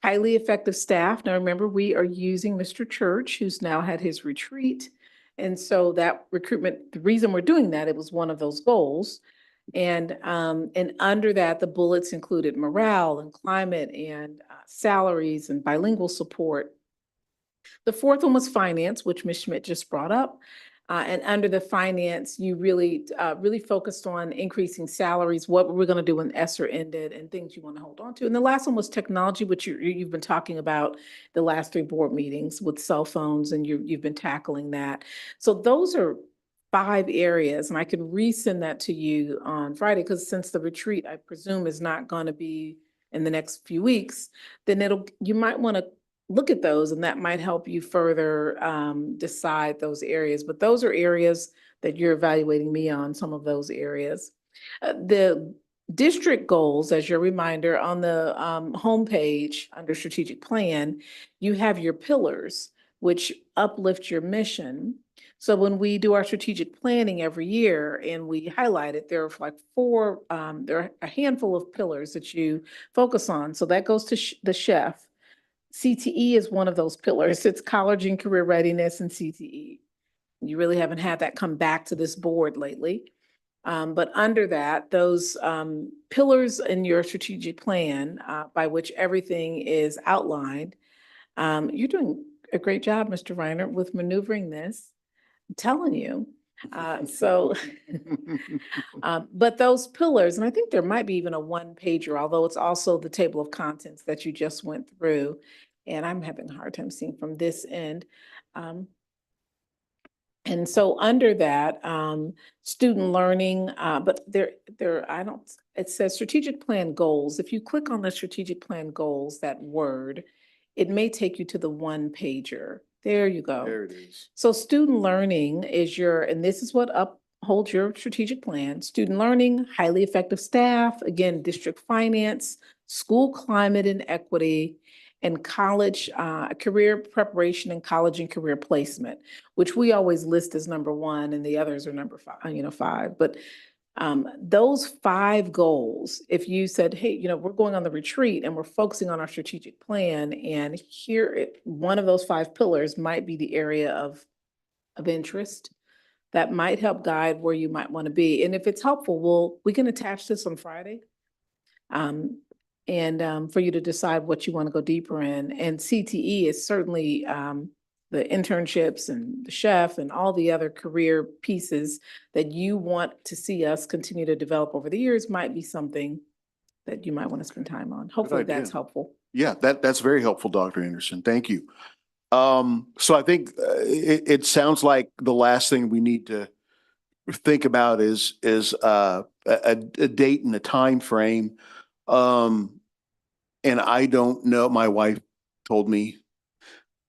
Highly effective staff. Now remember, we are using Mr. Church, who's now had his retreat. And so that recruitment, the reason we're doing that, it was one of those goals. And under that, the bullets included morale and climate and salaries and bilingual support. The 4th one was finance, which Ms. Schmidt just brought up. And under the finance, you really focused on increasing salaries, what we're going to do when ESSER ended, and things you want to hold on to. And the last one was technology, which you've been talking about the last 3 board meetings with cell phones, and you've been tackling that. So those are 5 areas, and I can resend that to you on Friday, because since the retreat, I presume, is not going to be in the next few weeks, then you might want to look at those, and that might help you further decide those areas. But those are areas that you're evaluating me on, some of those areas. The district goals, as your reminder, on the homepage under strategic plan, you have your pillars, which uplift your mission. So when we do our strategic planning every year and we highlight it, there are like there are a handful of pillars that you focus on. So that goes to the chef. CTE is one of those pillars. It's college and career readiness and CTE. You really haven't had that come back to this board lately. But under that, those pillars in your strategic plan by which everything is outlined, you're doing a great job, Mr. Reiner, with maneuvering this. I'm telling you. But those pillars, and I think there might be even a one pager, although it's also the table of contents that you just went through. And I'm having a hard time seeing from this end. And so under that, student learning, but it says strategic plan goals. If you click on the strategic plan goals, that word, it may take you to the one pager. There you go. There it is. So student learning is and this is what upholds your strategic plan. Student learning, highly effective staff, again, district finance, school climate and equity, and college, career preparation and college and career placement, which we always list as number one and the others are number five. But those 5 goals, if you said, hey, we're going on the retreat and we're focusing on our strategic plan, and one of those 5 pillars might be the area of interest, that might help guide where you might want to be. And if it's helpful, we can attach this on Friday. For you to decide what you want to go deeper in. And CTE is certainly the internships and the chef and all the other career pieces that you want to see us continue to develop over the years might be something that you might want to spend time on. Hopefully that's idea. helpful. Yeah, that's very helpful, Dr. Anderson. Thank you. So I think it sounds like the last thing we need to think about is a date and a time frame. And I don't know, my wife told me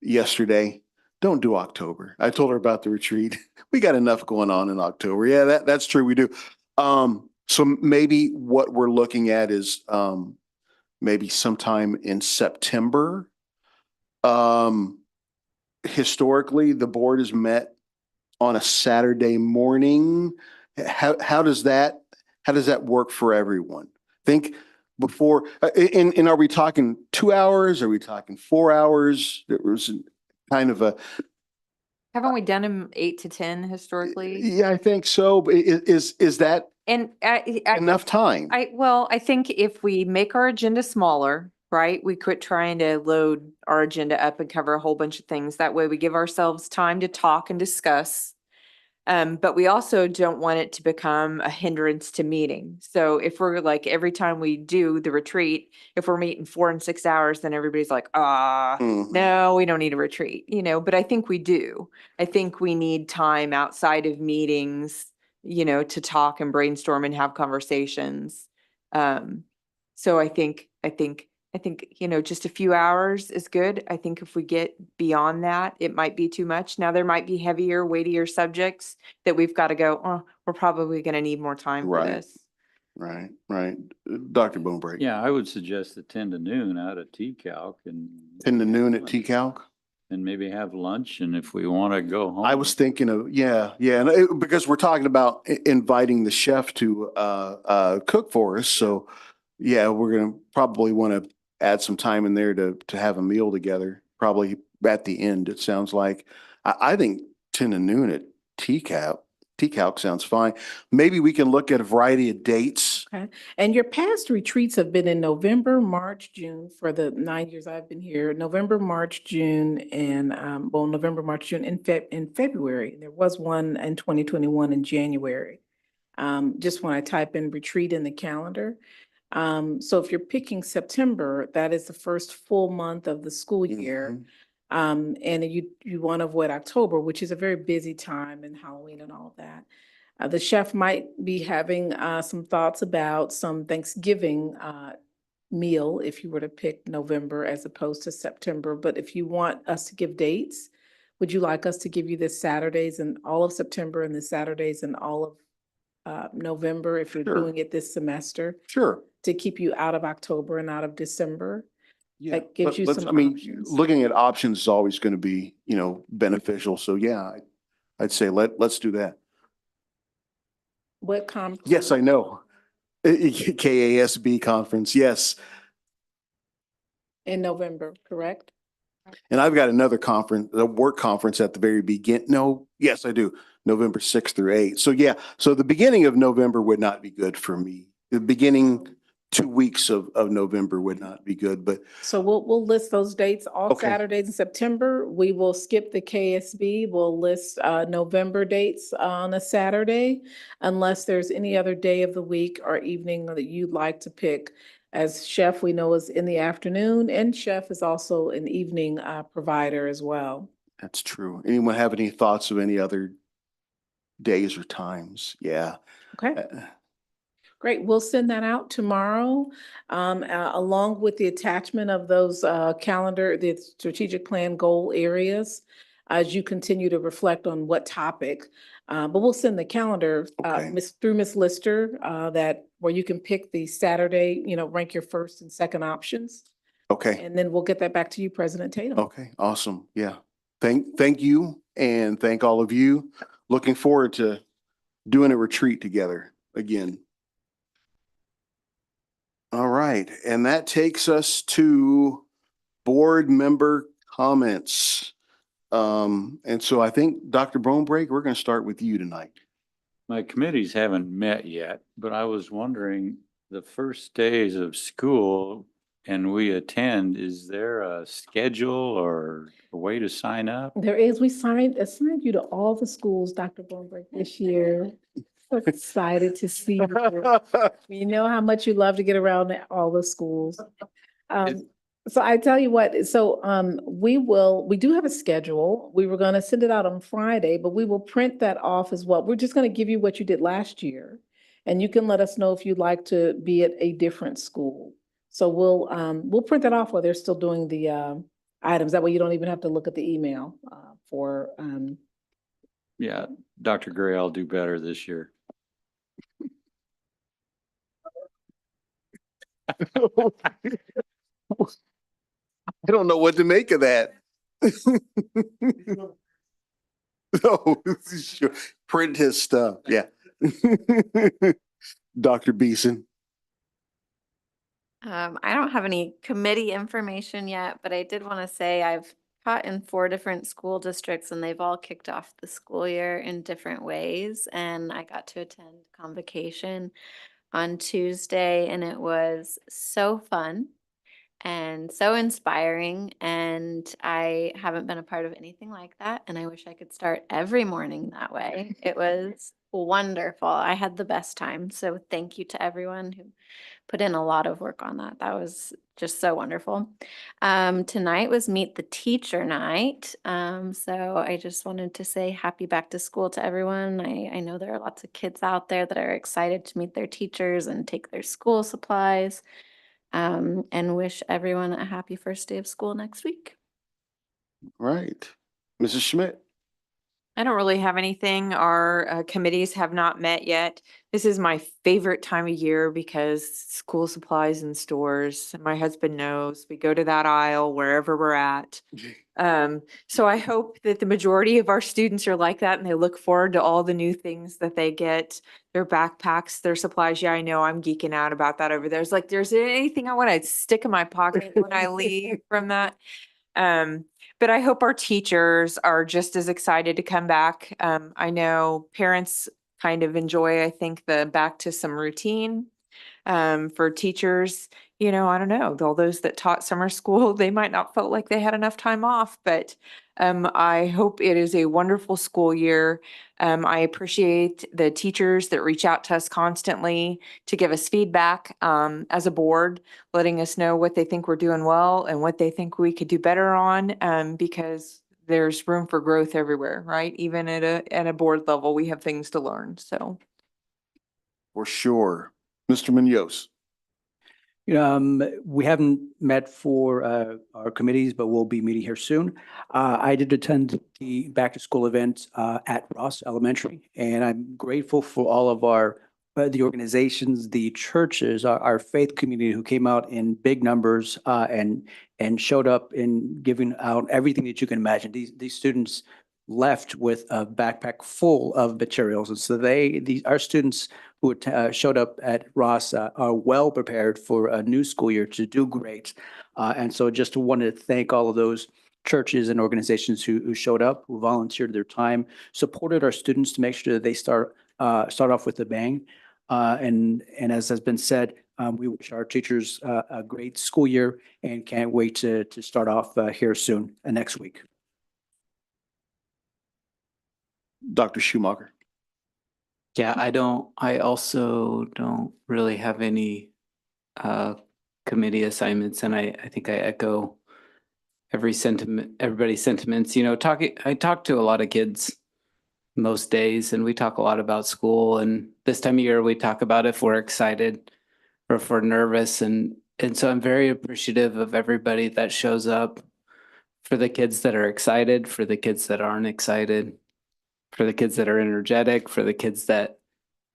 yesterday, don't do October. I told her about the retreat. We got enough going on in October. Yeah, that's true. We do. So maybe what we're looking at is maybe sometime in September. Historically, the board has met on a Saturday morning. How does that work for everyone? Think before, and are we talking 2 hours? Are we talking 4 hours? There was kind of Haven't we done them 8 to 10 historically? yeah, I think so. But is that And enough time? I think if we make our agenda smaller, right? We quit trying to load our agenda up and cover a whole bunch of things. That way we give ourselves time to talk and discuss. But we also don't want it to become a hindrance to meeting. So if we're like, every time we do the retreat, if we're meeting 4 and 6 hours, then everybody's like, no, we don't need a retreat, but I think we do. I think we need time outside of meetings, to talk and brainstorm and have conversations. So I think, just a few hours is good. I think if we get beyond that, it might be too much. Now, there might be heavier, weightier subjects that we've got to go, oh, we're probably going to need more time for Right. this. Right. Dr. Bonebrake. Yeah, I would suggest the 10 to noon out at T-Calc and 10 to noon at T-Calc. and maybe have lunch. And if we want to go home. I was thinking of, yeah. And because we're talking about inviting the chef to cook for us. So yeah, we're going to probably want to add some time in there to have a meal together, probably at the end, it sounds like. I think 10 to noon at T-Calc sounds fine. Maybe we can look at a variety of dates. Okay. And your past retreats have been in November, March, June for the 9 years I've been here. November, March, June, and November, March, June, in February. There was one in 2021 in January. Just when I type in retreat in the calendar. So if you're picking September, that is the first full month of the school year. And you want to avoid October, which is a very busy time, and Halloween and all of that. The chef might be having some thoughts about some Thanksgiving meal if you were to pick November as opposed to September. But if you want us to give dates, would you like us to give you the Saturdays in all of September and the Saturdays in all of November if you're doing it this semester? Sure. To keep you out of October and out of December? Yeah. That gives you some I mean, options. looking at options is always going to be, beneficial. So yeah, I'd say let's do that. What conference? Yes, I know. KASB conference, yes. In November, correct? And I've got another conference, a work conference at the very begin. No, yes, I do. November 6th through 8th. So yeah, so the beginning of November would not be good for me. The beginning 2 weeks of November would not be good, but So we'll list those dates, all Okay. Saturdays in September. We will skip the KSB. We'll list November dates on a Saturday unless there's any other day of the week or evening that you'd like to pick. As Chef, we know is in the afternoon, and Chef is also an evening provider as well. that's true. Anyone have any thoughts of any other days or times? Yeah. Okay. Great, we'll send that out tomorrow, along with the attachment of those calendar, the strategic plan goal areas, as you continue to reflect on what topic. But we'll send the calendar Okay. through Miss Lister, that where you can pick the Saturday, rank your first and second options. Okay. And then we'll get that back to you, President Tatum. Okay, awesome. Yeah. Thank you and thank all of you. Looking forward to doing a retreat together again. All right, and that takes us to board member comments. And so I think Dr. Brombrake, we're going to start with you tonight. My committees haven't met yet, but I was wondering, the first days of school and we attend, is there a schedule or a way to sign up? There is, we assigned you to all the schools, Dr. Bloomberg, this year. So excited to see you. We know how much you love to get around all the schools. So I tell you what, we do have a schedule. We were gonna send it out on Friday, but we will print that off as well. We're just gonna give you what you did last year. And you can let us know if you'd like to be at a different school. So we'll print that off while they're still doing the items. That way you don't even have to look at the email for Yeah, Dr. Gray, I'll do better this year. I don't know what to make of that. No, sure. Print his stuff, yeah. Dr. Beeson. I don't have any committee information yet, but I did want to say I've taught in 4 different school districts and they've all kicked off the school year in different ways. And I got to attend convocation on Tuesday and it was so fun and so inspiring. And I haven't been a part of anything like that. And I wish I could start every morning that way. It was wonderful. I had the best time. So thank you to everyone who put in a lot of work on that. That was just so wonderful. Tonight was Meet the Teacher night. So I just wanted to say happy back to school to everyone. I know there are lots of kids out there that are excited to meet their teachers and take their school supplies. And wish everyone a happy first day of school next week. Right. Mrs. Schmidt. I don't really have anything. Our committees have not met yet. This is my favorite time of year because school supplies in stores. My husband knows we go to that aisle wherever we're at. So I hope that the majority of our students are like that and they look forward to all the new things that they get, their backpacks, their supplies. Yeah, I know I'm geeking out about that over there. It's like, there's anything I want to stick in my pocket when I leave from that. But I hope our teachers are just as excited to come back. I know parents kind of enjoy, I think, the back to some routine. For teachers, I don't know, all those that taught summer school, they might not felt like they had enough time off, but I hope it is a wonderful school year. I appreciate the teachers that reach out to us constantly to give us feedback as a board, letting us know what they think we're doing well and what they think we could do better on, because there's room for growth everywhere, right? Even at a board level, we have things to learn, so. For sure. Mr. Munoz. We haven't met for our committees, but we'll be meeting here soon. I did attend the back to school event at Ross Elementary, and I'm grateful for all of the organizations, the churches, our faith community who came out in big numbers and showed up in giving out everything that you can imagine. These students left with a backpack full of materials. And so our students who showed up at Ross are well prepared for a new school year to do great. And so just wanted to thank all of those churches and organizations who showed up, who volunteered their time, supported our students to make sure that they start off with a bang. And as has been said, we wish our teachers a great school year and can't wait to start off here soon, next week. Dr. Schumacher. Yeah, I also don't really have any committee assignments, and I think I echo everybody's sentiments. You know, I talk to a lot of kids most days, and we talk a lot about school, and this time of year we talk about if we're excited or if we're nervous, and so I'm very appreciative of everybody that shows up, for the kids that are excited, for the kids that aren't excited, for the kids that are energetic, for the kids that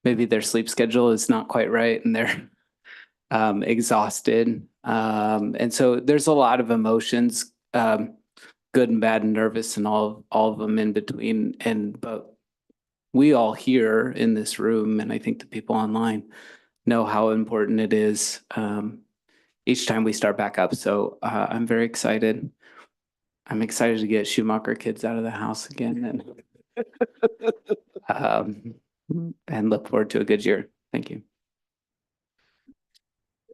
maybe their sleep schedule is not quite right and they're exhausted. And so there's a lot of emotions, good and bad and nervous and all of them in between. But we all here in this room, and I think the people online, know how important it is each time we start back up. So I'm very excited. I'm excited to get Schumacher kids out of the house again and look forward to a good year. Thank you.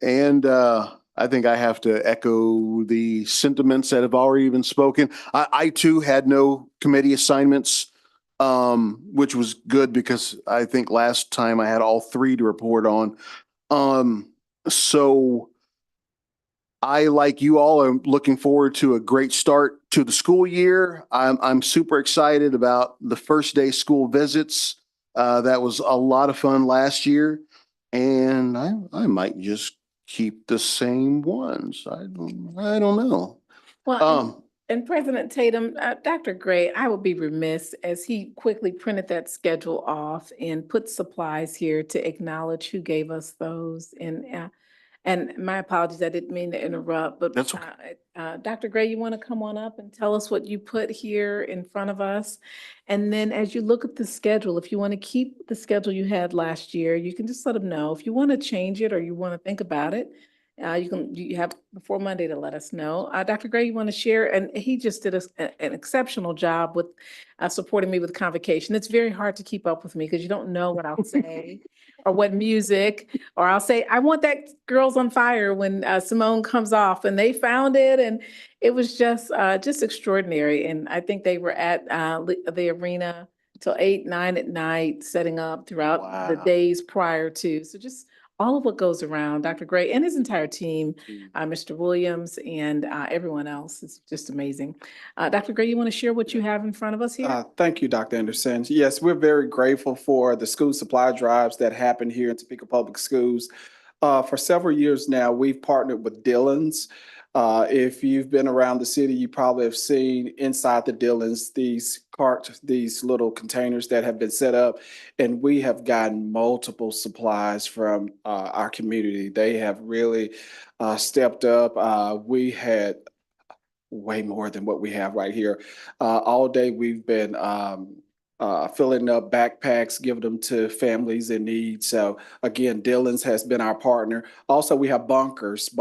And I think I have to echo the sentiments that have already been spoken. I too had no committee assignments, which was good because I think last time I had all three to report on. So I, like you all, am looking forward to a great start to the school year. I'm super excited about the first day school visits. That was a lot of fun last year, and I might just keep the same ones. I don't know. Well, and President Tatum, Dr. Gray, I would be remiss as he quickly printed that schedule off and put supplies here to acknowledge who gave us those. And my apologies, I didn't mean to interrupt, but That's okay. Dr. Gray, you want to come on up and tell us what you put here in front of us? And then as you look at the schedule, if you want to keep the schedule you had last year, you can just let them know. If you want to change it or you want to think about it, you have before Monday to let us know. Dr. Gray, you want to share? And he just did an exceptional job with supporting me with convocation. It's very hard to keep up with me because you don't know what I'll say or what music, or I'll say, I want that Girls on Fire when Simone comes off, and they found it. And it was just extraordinary. And I think they were at the arena till 8, 9 at night, setting up throughout the days prior to. So just all of what goes around, Dr. Gray and his entire team, Mr. Williams and everyone else. It's just amazing. Dr. Gray, you want to share what you have in front of us here? Thank you, Dr. Anderson. Yes, we're very grateful for the school supply drives that happen here in Topeka Public Schools. For several years now, we've partnered with Dillon's. If you've been around the city, you probably have seen inside the Dillon's these carts, these little containers that have been set up, and we have gotten multiple supplies from our community. They have really stepped up. We had way more than what we have right here. All day we've been filling up backpacks, giving them to families in need. So again, Dillon's has been our partner. Also, we have Bunkers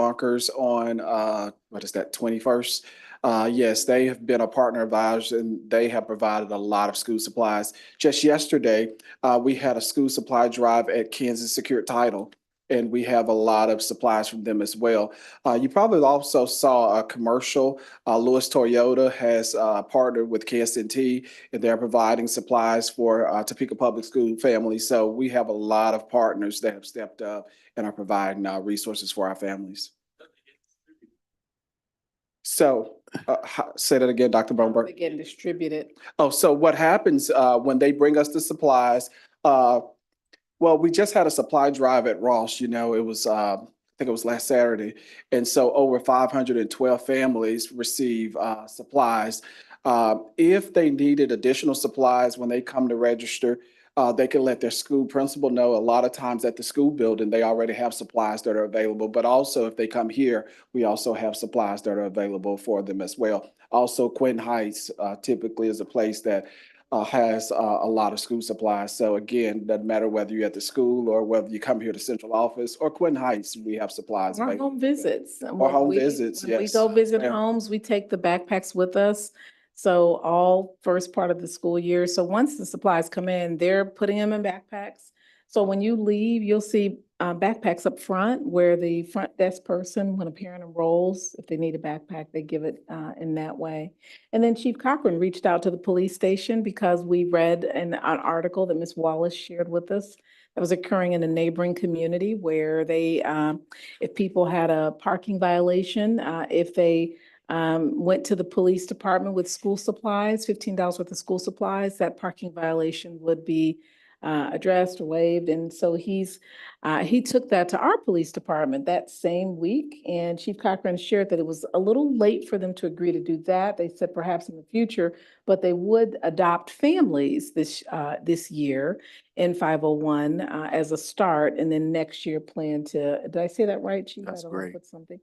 on, what is that, 21st? Yes, they have been a partner of ours, and they have provided a lot of school supplies. Just yesterday, we had a school supply drive at Kansas Secured Title, and we have a lot of supplies from them as well. You probably also saw a commercial. Lewis Toyota has partnered with KSNT, and they're providing supplies for Topeka Public School families. So we have a lot of partners that have stepped up and are providing resources for our families. So say that again, Dr. Bromberg. They get distributed. Oh, so what happens when they bring us the supplies? Well, we just had a supply drive at Ross. You know, it was, I think it was last Saturday. And so over 512 families receive supplies. If they needed additional supplies when they come to register, They can let their school principal know. A lot of times at the school building, they already have supplies that are available. But also if they come here, we also have supplies that are available for them as well. Also, Quinton Heights typically is a place that has a lot of school supplies. So again, doesn't matter whether you're at the school or whether you come here to central office or Quinton Heights, we have supplies Or available. home visits. Or home visits, When we yes. go visit Yeah. homes, we take the backpacks with us. So all first part of the school year. So once the supplies come in, they're putting them in backpacks. So when you leave, you'll see backpacks up front where the front desk person, when a parent enrolls, if they need a backpack, they give it in that way. And then Chief Cochran reached out to the police station because we read an article that Ms. Wallace shared with us that was occurring in a neighboring community where they, if people had a parking violation, if they went to the police department with school supplies, $15 worth of school supplies, that parking violation would be addressed or waived. And so he took that to our police department that same week. And Chief Cochran shared that it was a little late for them to agree to do that. They said perhaps in the future, but they would adopt families this year in 501 as a start, and then next year plan to, did I say that right, Chief? That's I don't wanna great. put something.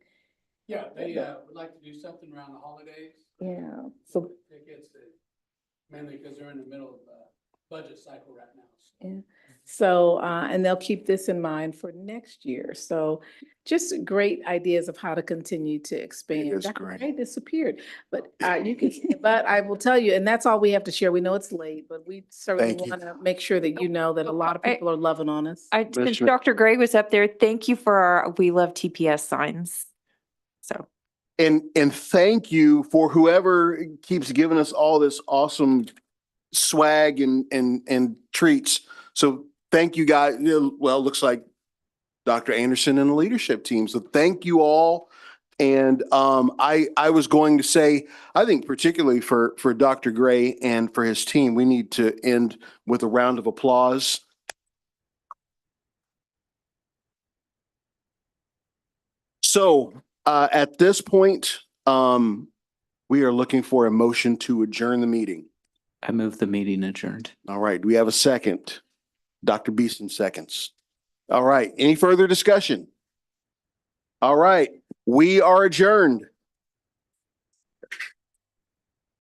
Yeah, they would like to do something around the holidays. Yeah, so, Tickets, mainly because they're in the middle of a budget cycle right now. yeah. So, and they'll keep this in mind for next year. So just great ideas of how to continue to expand. is Dr. great. Gray disappeared, but you can, but I will tell you, and that's all we have to share. We know it's late, but we certainly Thank you. want to make sure that you know that a lot of people are loving on us. Since Commissioner- Dr. Gray was up there, thank you for our We Love TPS signs. So. And thank you for whoever keeps giving us all this awesome swag and treats. So thank you guys. Well, it looks like Dr. Anderson and the leadership team. So thank you all. And I was going to say, I think particularly for Dr. Gray and for his team, we need to end with a round of applause. So at this point, we are looking for a motion to adjourn the meeting. I move the meeting adjourned. All right, do we have a second? Dr. Beeson seconds. All right, any further discussion? All right, we are adjourned.